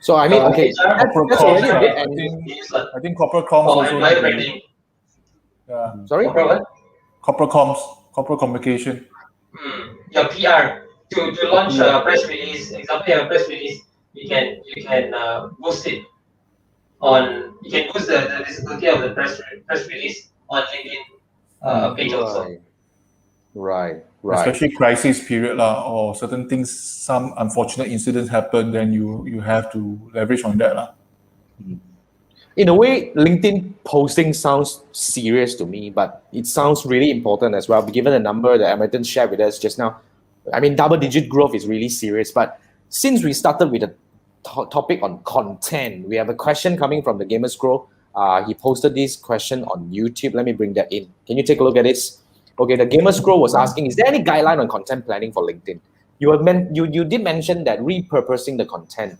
So I mean, okay, HR, that's already a bit. I think corporate comms or also employer need to be- branding. yeah, Sorry. Corporate what? corporate comms, corporate communication. Your PR to launch a press release. Example, you have a press release. You can boost it on. You can boost the visibility of the press release on LinkedIn page also. Right. Especially crisis period lah, or certain things, some unfortunate incidents happen, then you have to leverage on that lah. In a way, LinkedIn posting sounds serious to me, but it sounds really important as well. Given the number that Amirthan shared with us just now, I mean, double-digit growth is really serious. But since we started with a topic on content, we have a question coming from the Gamers Grow. He posted this question on YouTube. Let me bring that in. Can you take a look at this? Okay, the Gamers Grow was asking, is there any guideline on content planning for LinkedIn? You did mention that repurposing the content.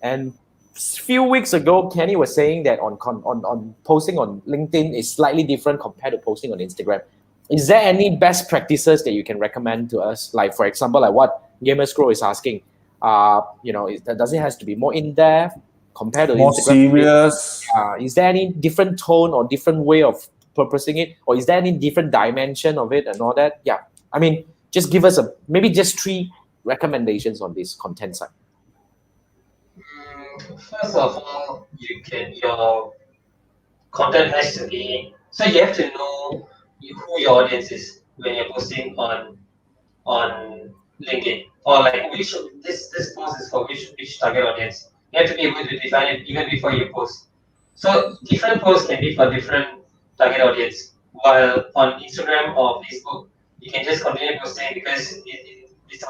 And few weeks ago, Kenny was saying that on posting on LinkedIn is slightly different compared to posting on Instagram. Is there any best practices that you can recommend to us? Like, for example, like what Gamers Grow is asking, does it has to be more in-depth compared to More Instagram? serious. Is there any different tone or different way of purposing it? Or is there any different dimension of it and all that? Yeah, I mean, just give us maybe just 3 recommendations on this content side. First of all, your content has to be, so you have to know who your audience is when you're posting on LinkedIn, or like which this post is for which target audience. You have to be able to define it even before you post. So different posts can be for different target audience. While on Instagram or Facebook, you can just continue posting because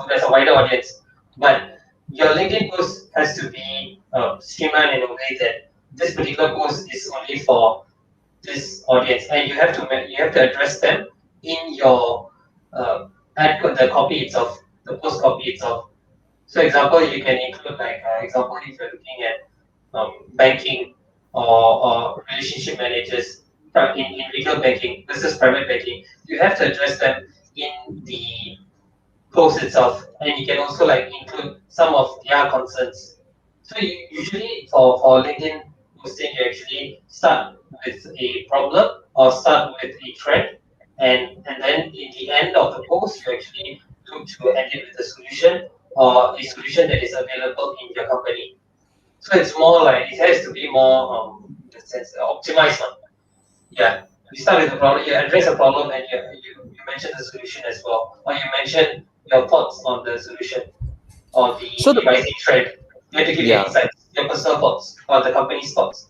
there's a wider audience. But your LinkedIn post has to be streamlined in a way that this particular post is only for this audience, and you have to address them in your the copy itself, the post copy itself. So, example, you can include like example if you're looking at banking or relationship managers in retail banking versus private banking, you have to address them in the post itself, and you can also like include some of their concerns. So usually for LinkedIn posting, you actually start with a problem or start with a trend, and then in the end of the post, you actually look to end it with a solution or a solution that is available in your company. So it's more like it has to be more in the sense optimized one. Yeah. You start with the problem, you address a problem, and you mention the solution as well, or you mention your thoughts on the solution or the rising trend. You have to give your insights, your personal thoughts, or the company's thoughts.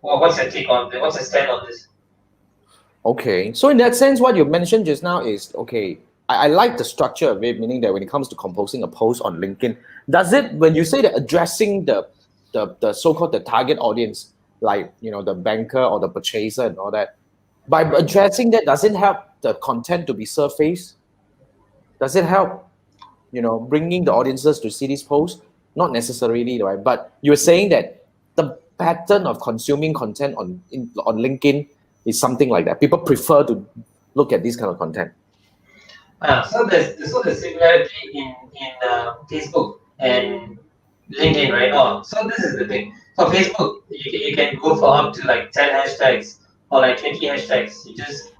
Well, what's your take on this? What's your stand on this? Okay, so in that sense, what you mentioned just now is okay. I like the structure of it, meaning that when it comes to composing a post on LinkedIn, does it when you say that addressing the so-called the target audience, like the banker or the purchaser and all that, by addressing that, does it help the content to be surfaced? Does it help bringing the audiences to see this post? Not necessarily, right? But you're saying that the pattern of consuming content on LinkedIn is something like that. People prefer to look at this kind of content. So the similarity in Facebook and LinkedIn right now. So this is the thing. For Facebook, you can go for up to like 10 hashtags or like 20 hashtags. You just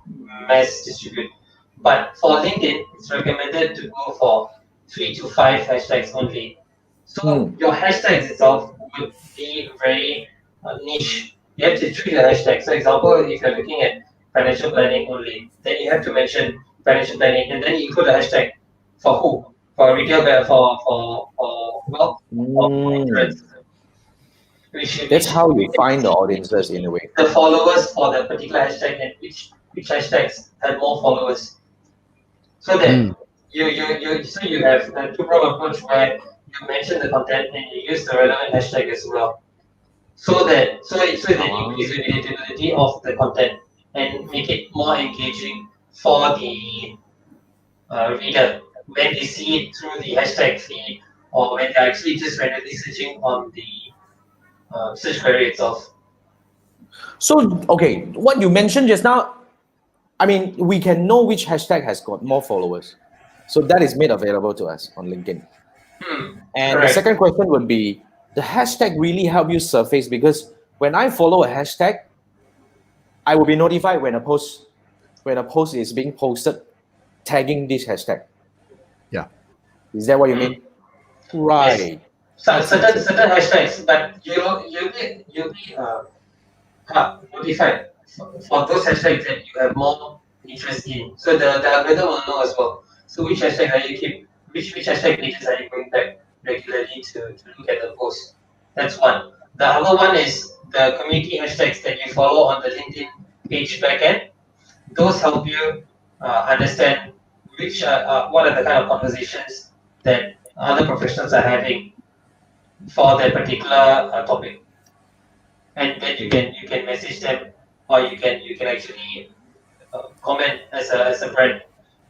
mass distribute. But for LinkedIn, it's recommended to go for 3 to 5 hashtags only. So your hashtags itself would be very niche. You have to treat the hashtag. So example, if you're looking at financial planning only, then you have to mention financial planning, and then you include a hashtag for who? For retail, for wealth, or for insurance. That's how you find the audiences in a way. The followers for the particular hashtag and which hashtags have more followers. So that you have a two-pronged approach where you mention the content and you use the relevant hashtag as well. So that increase the relatability of the content and make it more engaging for the reader when they see it through the hashtag feed or when they're actually just randomly searching on the search query itself. So, okay, what you mentioned just now, I mean, we can know which hashtag has got more followers. So that is made available to us on LinkedIn. And correct. the second question would be, the hashtag really help you surface? Because when I follow a hashtag, I will be notified when a post is being posted tagging this hashtag. Yeah. Is that what you mean? Right. Yes. So certain hashtags, but you'll be notified for those hashtags that you have more interest in. So the algorithm will know as well. So which hashtag are you keep which hashtag pages are you going back regularly to look at the post? That's one. The other one is the community hashtags that you follow on the LinkedIn page backend. Those help you understand which what are the kind of conversations that other professionals are having for that particular topic, and then you can message them, or you can actually comment as a brand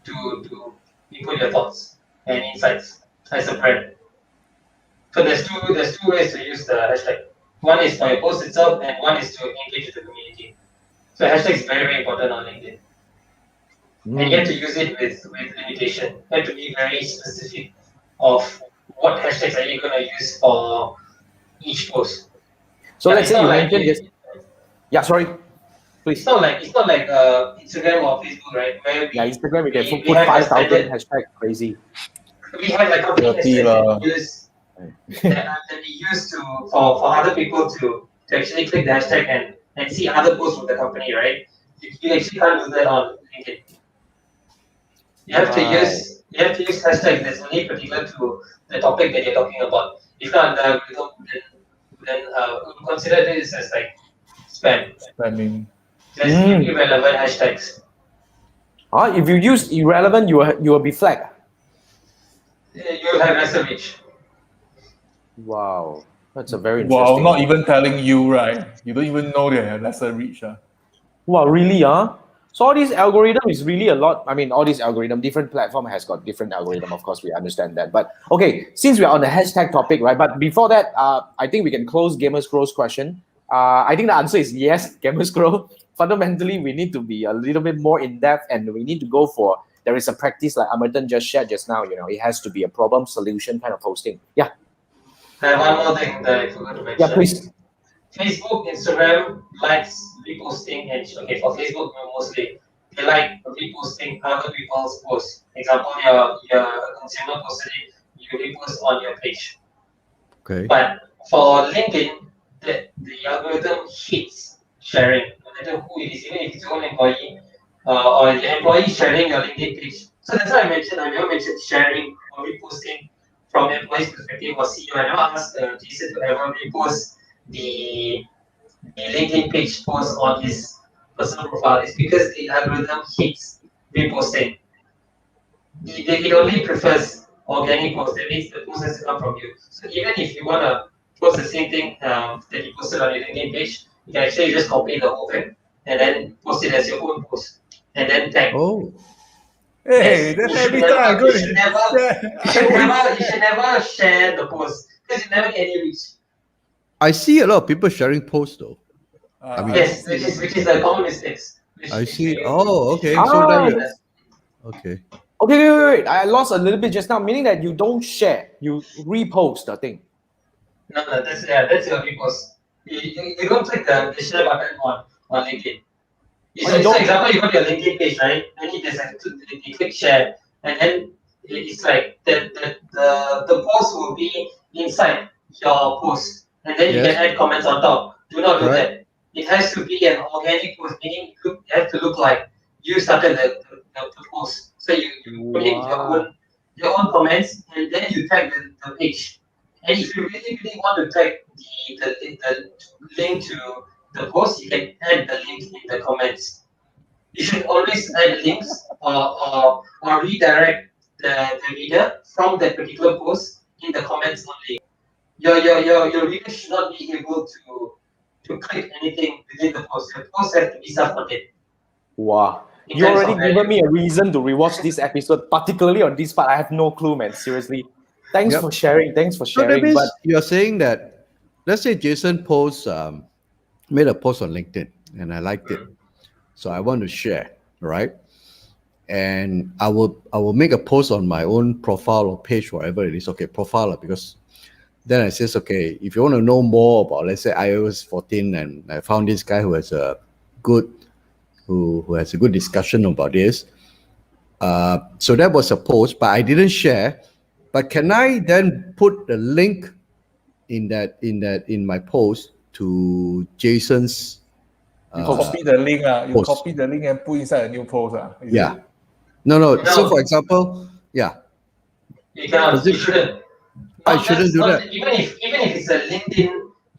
to input your thoughts and insights as a brand. So there's two ways to use the hashtag. One is for your post itself, and one is to engage with the community. So hashtag is very important on LinkedIn. And you have to use it with limitation. You have to be very specific of what hashtags are you going to use for each post. So Yeah, let's say you mentioned just, yeah, sorry, please. It's not like Instagram or Facebook, right? Where Instagram we can we put have 5,000 hashtag crazy. We have like company hashtags that we use to for other people to actually click the hashtag and see other posts from the company, right? You actually can't do that on LinkedIn. You have to use hashtags that's only particular to the topic that you're talking about. If not, then we'll consider this as like spam. Spamming. Just irrelevant hashtags. If you use irrelevant, you will be flagged. You'll have lesser reach. Wow, that's a very interesting. Wow, not even telling you, right? You don't even know they have lesser reach. Wow, really, So all these algorithm is really a lot. I mean, all these algorithm, different platform has got different algorithm. Of course, we understand that. But okay, since we are on the hashtag topic, right? But before that, I think we can close Gamers Grow's question. I think the answer is yes, Gamers Grow. Fundamentally, we need to be a little bit more in depth, and we need to go for. There is a practice like Amirthan just shared just now. It has to be a problem solution kind of posting. Yeah. I have one more thing that I forgot to mention. Yeah, please. Facebook, Instagram likes reposting, and for Facebook mostly, they like reposting other people's posts. Example, your consumer posted it, you repost on your page. Okay. But for LinkedIn, the algorithm hates sharing, no matter who it is, even if it's your own employee or the employee sharing your LinkedIn page. So that's why I never mentioned sharing or reposting from employee's perspective or CEO. I never asked Jason to ever repost the LinkedIn page post on his personal profile. It's because the algorithm hates reposting. It only prefers organic posts. That means the post has to come from you. So even if you want to post the same thing that you posted on your LinkedIn page, you can actually just copy the whole thing and then post it as your own post and then tag. Oh. Hey, that's every time. You should never share the post because you never get any reach. I see a lot of people sharing posts though. Yes, which is the common mistakes. I see. Oh, okay. Okay. Okay, wait. I lost a little bit just now, meaning that you don't share, you repost the thing. No, that's your repost. You don't click the share button on LinkedIn. So, example, you got your LinkedIn page, right? And you click share, and then it's like the post will be inside your post, and then you can add comments on top. Do not do that. It has to be an organic post, meaning you have to look like you started the post. So you put in your own comments, and then you tag the page. And if you really want to tag the link to the post, you can add the link in the comments. You should always add links or redirect the reader from that particular post in the comments only. Your reader should not be able to click anything within the post. The post has to be self-contained. Wow. In You terms already of given value. me a reason to rewatch this episode, particularly on this part. I have no clue, man. Seriously. Thanks Yep. for sharing. Thanks for So that sharing. means But you're saying that, let's say Jason made a post on LinkedIn and I liked it. So I want to share, right? And I will make a post on my own profile or page, whatever it is. Okay, profile, because then I says, okay, if you want to know more about, let's say, iOS 14, and I found this guy who has a good discussion about this. So that was a post, but I didn't share. But can I then put the link in my post to Jason's? You copy the link, you post. copy the link and put inside a new post. Is Yeah. it? No. So No. for example, yeah. You cannot. You shouldn't. I shouldn't do that. Even if it's a LinkedIn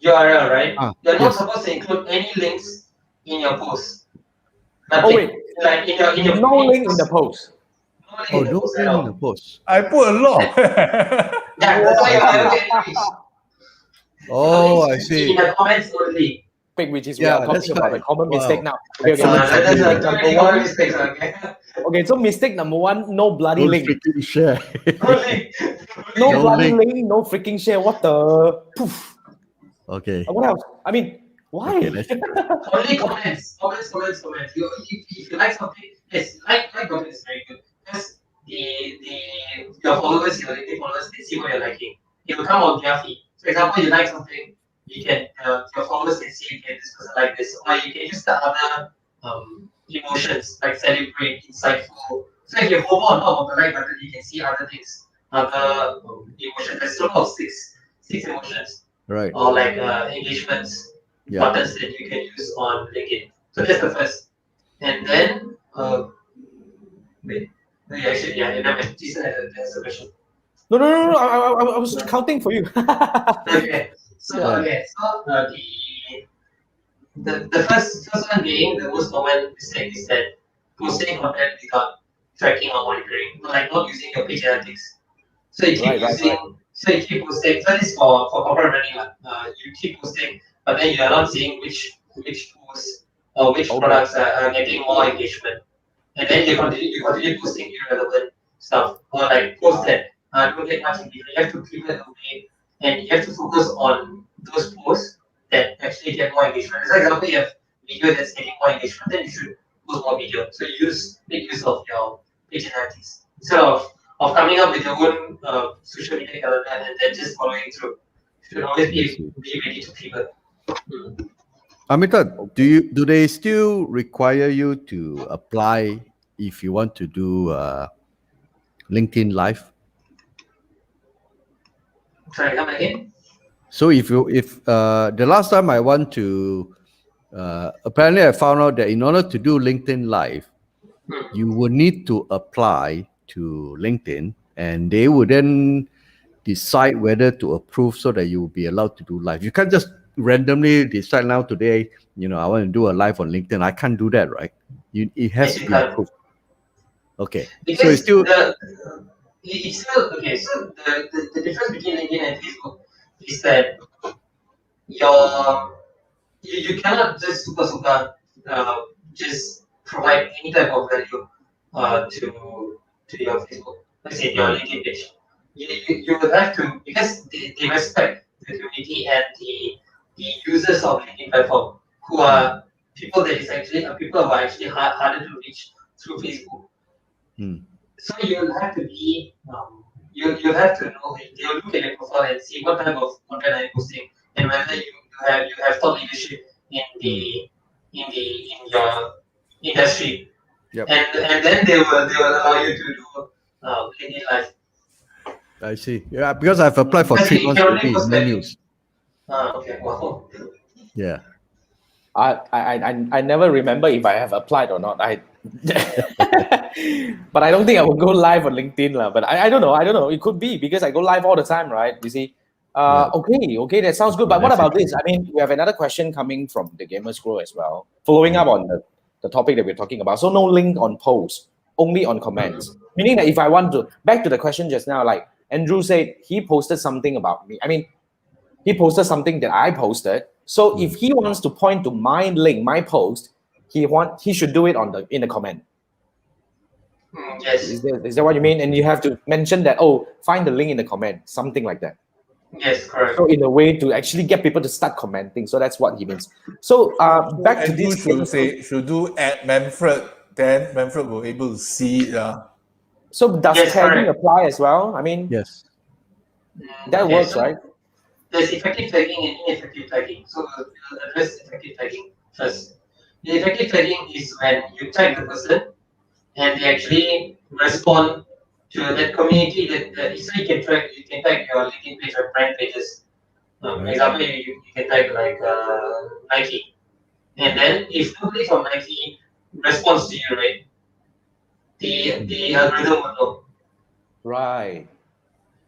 URL, right? You're not yes. supposed to include any links in your post. oh Nothing. wait, Like in your no link in the post. No link Oh, in the no post at link in all. the post. I put a lot. Yeah, that's why you never get reached. Oh, I In see. the comments only. Which is Yeah, we are that's talking about right. the common Wow. mistake now. Okay, Excellent. That's mistake too number many one. common mistakes. Okay. Okay, so mistake number one, no bloody Don't link. freaking share. No link. No No bloody link. link, no freaking share. What the poof? Okay. What else? I mean, why? Okay, let's Only comments. If you like something, yes, like comment is very good. Because your followers, your LinkedIn followers, they see what you're liking. It will come on their feed. For example, you like something, you can your followers can see, okay, this person like this, or you can use the other emotions like celebrate, insightful. So if you hover on top of the like button, you can see other things, other emotions. There's a total of six emotions, right. or like engagements Yeah. buttons that you can use on LinkedIn. So that's the first. And then, actually, yeah, you never. Jason has a question. No. I was counting for you. Okay. So the first one being the most common mistake is that posting content without tracking or monitoring, like not using your page analytics. So you keep Right. So you keep posting. So this is for corporate running. You keep posting, but then you are not seeing which posts or which products are getting more engagement, and then you continue posting irrelevant stuff or like posts that don't get much engagement. You have to pivot away, and you have to focus on those posts that actually get more engagement. For example, you have video that's getting more engagement, then you should post more video. So make use of your page analytics instead of coming up with your own social media calendar and then just following through. You should always be ready to pivot. Amirthan, do they still require you to apply if you want to do LinkedIn Live? Sorry, come again? So if the last time I want to, apparently I found out that in order to do LinkedIn Live, you would need to apply to LinkedIn, and they would then decide whether to approve so that you will be allowed to do live. You can't just randomly decide now today, I want to do a live on LinkedIn. I can't do that, right? It has to be approved. Okay. Because so it's still it's still okay. So the difference between LinkedIn and Facebook is that you cannot just just provide any type of value to your Facebook, let's say your LinkedIn page. You will have to, because they respect the community and the users of LinkedIn platform, who are people that is actually people who are actually harder to reach through Facebook. So you'll have to be you'll have to know, they'll look at your profile and see what type of content are you posting and whether you have thought leadership in your industry. Yep. And then they will allow you to do LinkedIn Live. I see. Yeah, because I've applied for 3 months already. No news. Okay. Wow. Yeah. I never remember if I have applied or not. But I don't think I will go live on LinkedIn. But I don't know. It could be because I go live all the time, right? You see? Okay, that sounds good. But what That's about this? I mean, we have another question coming from the Gamers Grow as well, following up on the topic that we're talking about. So no link on post, only on comments. Meaning that if I want to, back to the question just now, like Andrew said, he posted something about me. I mean, he posted something that I posted. So if he wants to point to my link, my post, he should do it in the comment. Yes. Is that what you mean? And you have to mention that, oh, find the link in the comment, something like that. Yes, correct. So in a way to actually get people to start commenting. So that's what he means. So back to Andrew this. should do at Manfred, then Manfred will able to see it. So does Yes, tagging correct. apply as well? I mean, yes. that Okay, works, so right? there's effective tagging and ineffective tagging. So we'll address effective tagging first. The effective tagging is when you tag the person and they actually respond to that community that so you can tag your LinkedIn page or brand pages. For example, you can tag like Nike. And then if nobody from Nike responds to you, right, the algorithm will know. Right.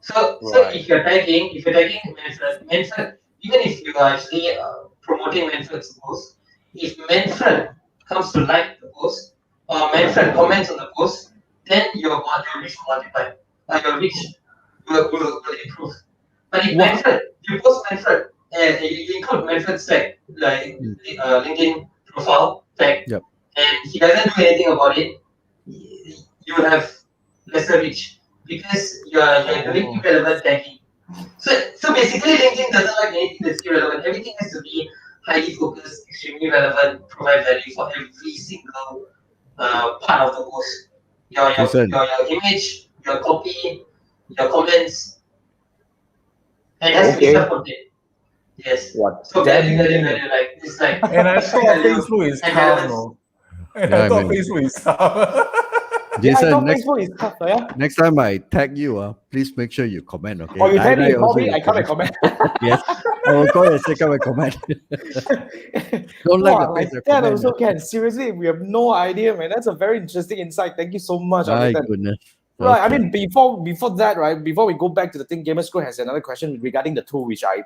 So Right. if you're tagging Manfred, even if you are actually promoting Manfred's post, if Manfred comes to like the post or Manfred comments on the post, then your reach will multiply. Your reach will improve. But if Manfred, you post Manfred and you include Manfred's tag, like LinkedIn profile tag, Yep. and he doesn't do anything about it, you will have lesser reach because you're doing irrelevant tagging. So basically, LinkedIn doesn't like anything that's irrelevant. Everything has to be highly focused, extremely relevant, provide value for every single part of the post. Listen. Your image, your copy, your comments, and it has to be Okay. self-contained. Yes. What? So value, like it's like And I extra thought value Facebook is and tough, relevance. no? And Yeah, I thought I mean- Facebook is tough. Yeah, I Jason, thought next, Facebook is tough, yeah. next time I tag you, please make sure you comment, okay? Or you tell me, you call also me, I come and comment. Yes, I will call you and say come and comment. Don't like the Wow, page, like that comment. also can. Seriously, we have no idea, man. That's a very interesting insight. Thank you so much, My Amirthan. goodness. Right. I Okay. mean, before that, right? Before we go back to the thing, Gamer School has another question regarding the tool, which I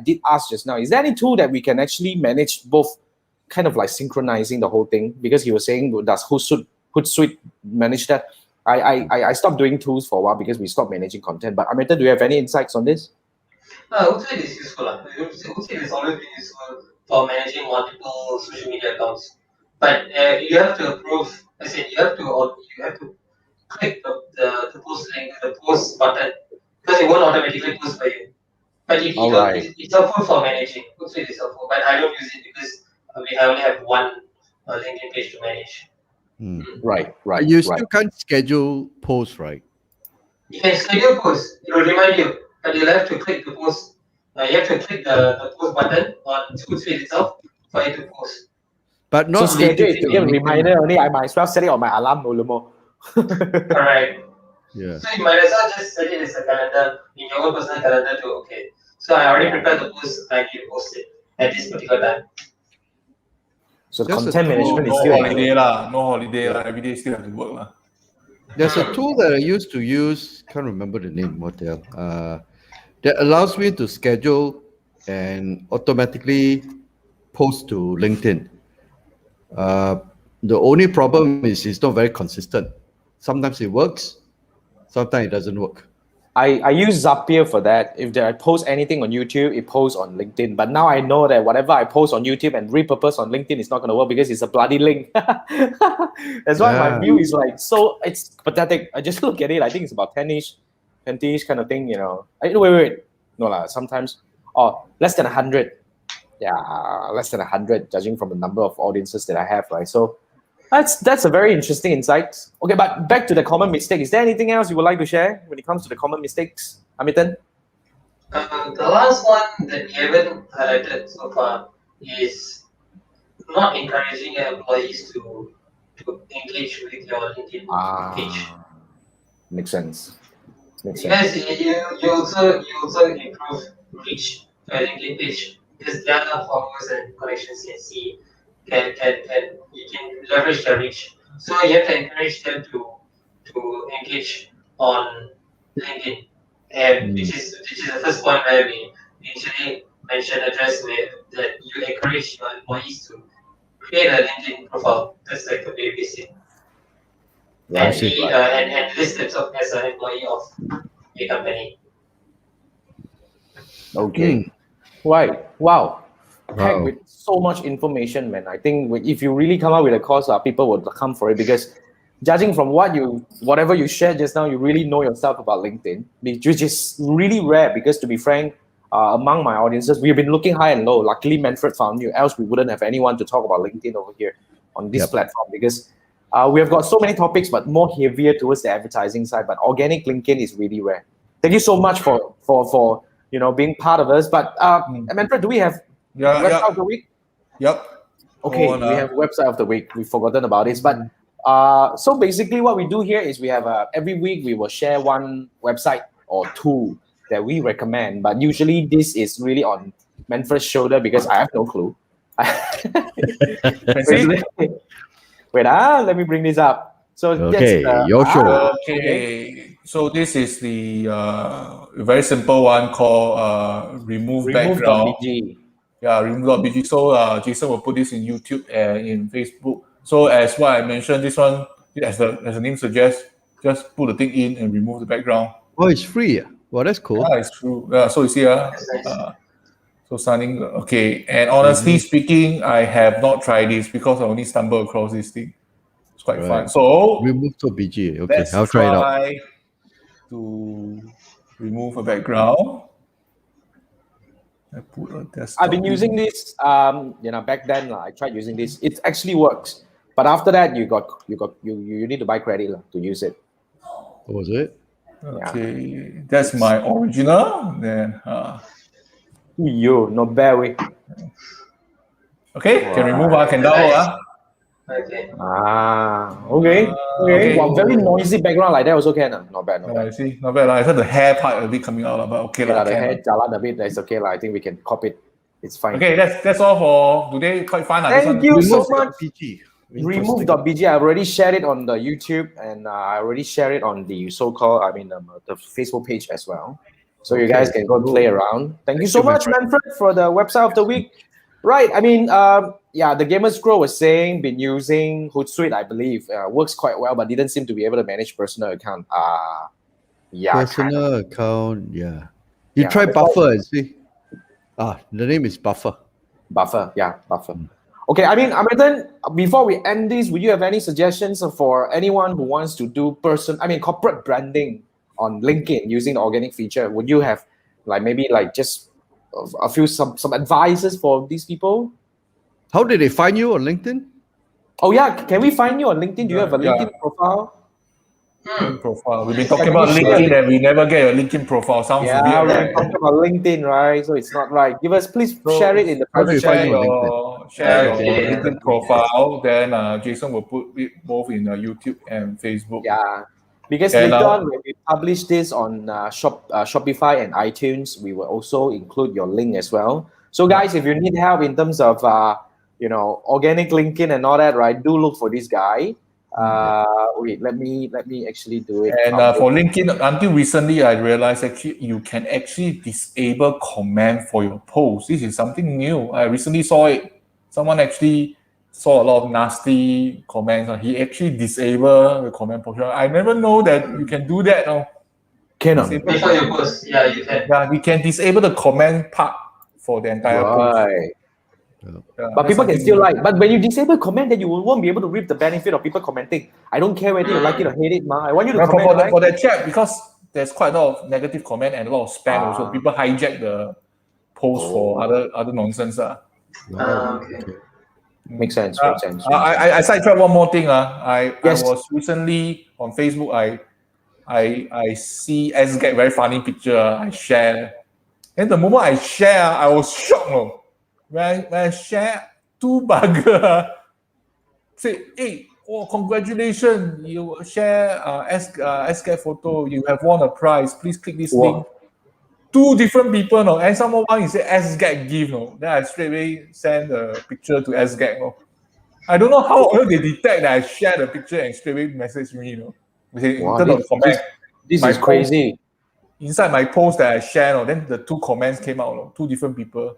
did ask just now. Is there any tool that we can actually manage both, kind of like synchronizing the whole thing? Because he was saying, does Hootsuite manage that? I stopped doing tools for a while because we stopped managing content. But Amirthan, do you have any insights on this? Hootsuite is useful. Hootsuite has always been useful for managing multiple social media accounts. But you have to approve. I said you have to click the post link, the post button, because it won't automatically post for you. But All right. it's helpful for managing. Hootsuite is helpful, but I don't use it because I only have one LinkedIn page to manage. Right. But you still can't schedule posts, right? You can schedule posts. It will remind you, but you'll have to click the post. You have to click the post button on Hootsuite itself for it to post. But So not schedule native is to to get a LinkedIn. reminder only. I might as well set it on my alarm, no more. Correct. Yeah. So you might as well just set it as a calendar in your own personal calendar to okay. So I already prepared the post. I need to post it at this particular time. So Just a content tool, management is No still holiday lah. No holiday lah. Every day still have to work lah. There's a tool that I used to use, can't remember the name, Motel, that allows me to schedule and automatically post to LinkedIn. The only problem is it's not very consistent. Sometimes it works, sometimes it doesn't work. I use Zapier for that. If I post anything on YouTube, it posts on LinkedIn. But now I know that whatever I post on YouTube and repurpose on LinkedIn is not going to work because it's a bloody link. That's why my Yeah. view is like, so it's pathetic. I just look at it. I think it's about 10-ish, 20-ish kind of thing, you know. Wait. No, sometimes, less than 100. Yeah, less than 100, judging from the number of audiences that I have, right? So that's a very interesting insight. Okay, but back to the common mistake. Is there anything else you would like to share when it comes to the common mistakes, Amirthan? The last one that we haven't highlighted so far is not encouraging your employees to engage with your LinkedIn page. Makes sense. Because you also improve reach for your LinkedIn page because the other followers and connections you can see you can leverage their reach. So you have to encourage them to engage on LinkedIn. and which is the first point where we actually address with that you encourage your employees to create a LinkedIn profile. That's like the very basic. Right. And be and list themselves as an employee of a company. Okay. Right. Wow. Packed Wow. with so much information, man. I think if you really come up with a course, people would come for it because judging from whatever you shared just now, you really know yourself about LinkedIn, which is really rare because to be frank, among my audiences, we've been looking high and low. Luckily, Manfred found you, else we wouldn't have anyone to talk about LinkedIn over here on this Yep. platform because we have got so many topics, but more heavier towards the advertising side. But organic LinkedIn is really rare. Thank you so much for being part of us. But Manfred, do we have website of the week? Yep. Okay, On, we have website of the week. We've forgotten about this, but so basically, what we do here is we have every week we will share one website or two that we recommend. But usually, this is really on Manfred's shoulder because I have no clue. Wait, let me bring this up. So Okay, that's your show. Okay. So this is the very simple one called remove background. remove.bg. Yeah, remove.bg. So Jason will put this in YouTube and in Facebook. So as what I mentioned, this one, as the name suggests, just put the thing in and remove the background. Oh, it's free. Well, that's cool. Yeah, it's true. So you see, That's nice. so signing. Okay, and honestly speaking, I have not tried this because I only stumbled across this thing. It's quite fun. Right. So Remove.bg. Okay, let's I'll try it out. try to remove a background. I put a desktop. I've been using this. Back then I tried using this. It actually works, but after that you need to buy credit to use it. Was it? Okay, that's my original. Then Not bad way. okay, can remove. Can download. Okay. Okay. Wow, very noisy background like that also can. Not bad. I see, not bad. I heard the hair part a bit coming out, but okay lah. The hair jalan a bit. That's okay lah. I think we can copy it. It's fine. Okay, that's all for today. Quite fun. Thank you so much. PG. Remove.bg. I already shared it on the YouTube and I already shared it on the the Facebook page as well. So you guys can go and play around. Thank you so much, Manfred, for the website of the week. Right. The Gamers Grow was saying been using Hootsuite, I believe. Works quite well, but didn't seem to be able to manage personal account. Personal account, yeah. You try Buffer and see. The name is Buffer. Buffer. Okay, Amirthan, before we end this, would you have any suggestions for anyone who wants to do corporate branding on LinkedIn using the organic feature? Would you have just a few some advices for these people? How did they find you on LinkedIn? Oh yeah, can we find you on LinkedIn? Do you have a LinkedIn profile? LinkedIn profile. We've been talking about LinkedIn and we never get a LinkedIn profile. Sounds weird, we're right? talking about LinkedIn, right? So it's not right. Please share it in the How do you find you on share LinkedIn? your LinkedIn profile. Then Jason will put it both in YouTube and Facebook. Yeah. Because later on, when we publish this on Shopify and iTunes, we will also include your link as well. So, guys, if you need help in terms of organic LinkedIn and all that, right? Do look for this guy. Wait, let me actually do it. And for LinkedIn, until recently, I realized actually you can actually disable comment for your post. This is something new. I recently saw it. Someone actually saw a lot of nasty comments. He actually disabled the comment portion. I never know that you can do that. No, Before you post, yeah, you can. Yeah, we can disable the comment part for the entire post. But people can still like. But when you disable comment, then you won't be able to reap the benefit of people commenting. I don't care whether you like it or hate it, I want you to comment. For that chat, because there's quite a lot of negative comment and a lot of spam also. People hijack the post for other nonsense. Okay. Makes sense. I sidetracked one more thing. I was recently on Facebook. I see SGAG very funny picture. I share. And the moment I share, I was shocked. When I share, two bugger say, "Hey, congratulations! You share SGAG photo. You have won a prize. Please click this link." Two different people, and someone is say SGAG gift, Then I straight away send a picture to SGAG, I don't know how they detect that I share the picture and straight away message me, They say, in terms of comment, this is crazy. inside my post that I shared, then the 2 comments came out, 2 different people.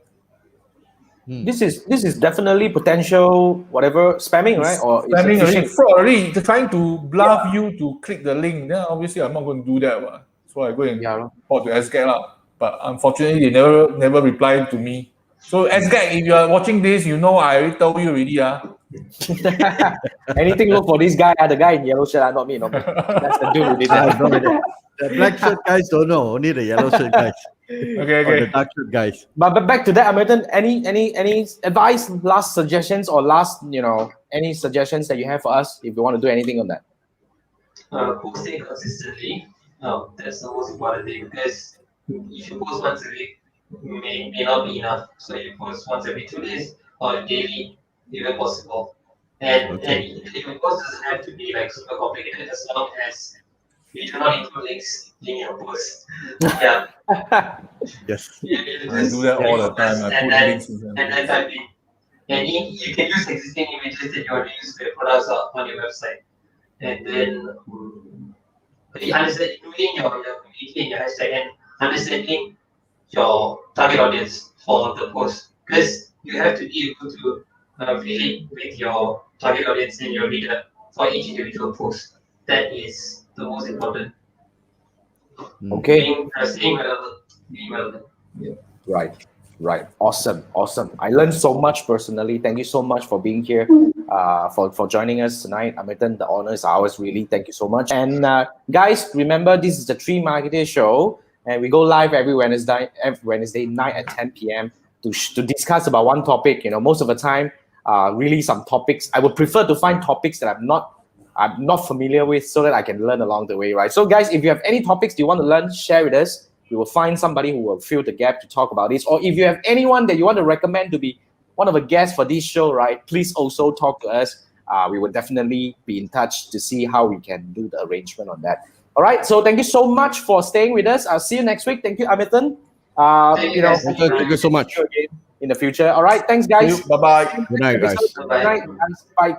This is definitely potential whatever spamming, right? Or it's Spamming already, phishing. fraud already. They're trying to bluff you to click the link. Then obviously I'm not going to do that. So I go and report to SGAG lah. But unfortunately, they never replied to me. So SGAG, if you are watching this, you know I already told you already. Anything look for this guy, the guy in yellow shirt, not me. That's the dude who did that. The black shirt guys don't know, only the yellow shirt guys. Okay. Or the dark shirt guys. But back to that, Amirthan, any advice, last suggestions, or last, any suggestions that you have for us if you want to do anything on that? Posting consistently, that's the most important thing, because if you post once a week, may not be enough. So you post once every 2 days or daily, even possible. And your post doesn't have to be like super complicated, as long as you do not include links in your post. Yeah. Yes. I do that all the time. I put links in them. And then type in. And you can use existing images that you want to use for your products on your website. And then doing your community and your hashtag, and understanding your target audience for the post, because you have to be able to relate with your target audience and your reader for each individual post. That is the most important. Okay. Being relevant. Yeah. Right. Awesome. I learned so much personally. Thank you so much for being here, for joining us tonight. Amirthan, the honor is ours, really. Thank you so much. And guys, remember, this is the 3 Marketer Show, and we go live every Wednesday night at 10 p.m. to discuss about one topic. Most of the time, really some topics. I would prefer to find topics that I'm not familiar with, so that I can learn along the way, right? So guys, if you have any topics you want to learn, share with us. We will find somebody who will fill the gap to talk about this. Or if you have anyone that you want to recommend to be one of the guests for this show, right, please also talk to us. We will definitely be in touch to see how we can do the arrangement on that. All right, so thank you so much for staying with us. I'll see you next week. Thank you, Amirthan. Thank you so much. In the future. All right, thanks, guys. Bye-bye. Good night, guys. Good night, guys. Bye.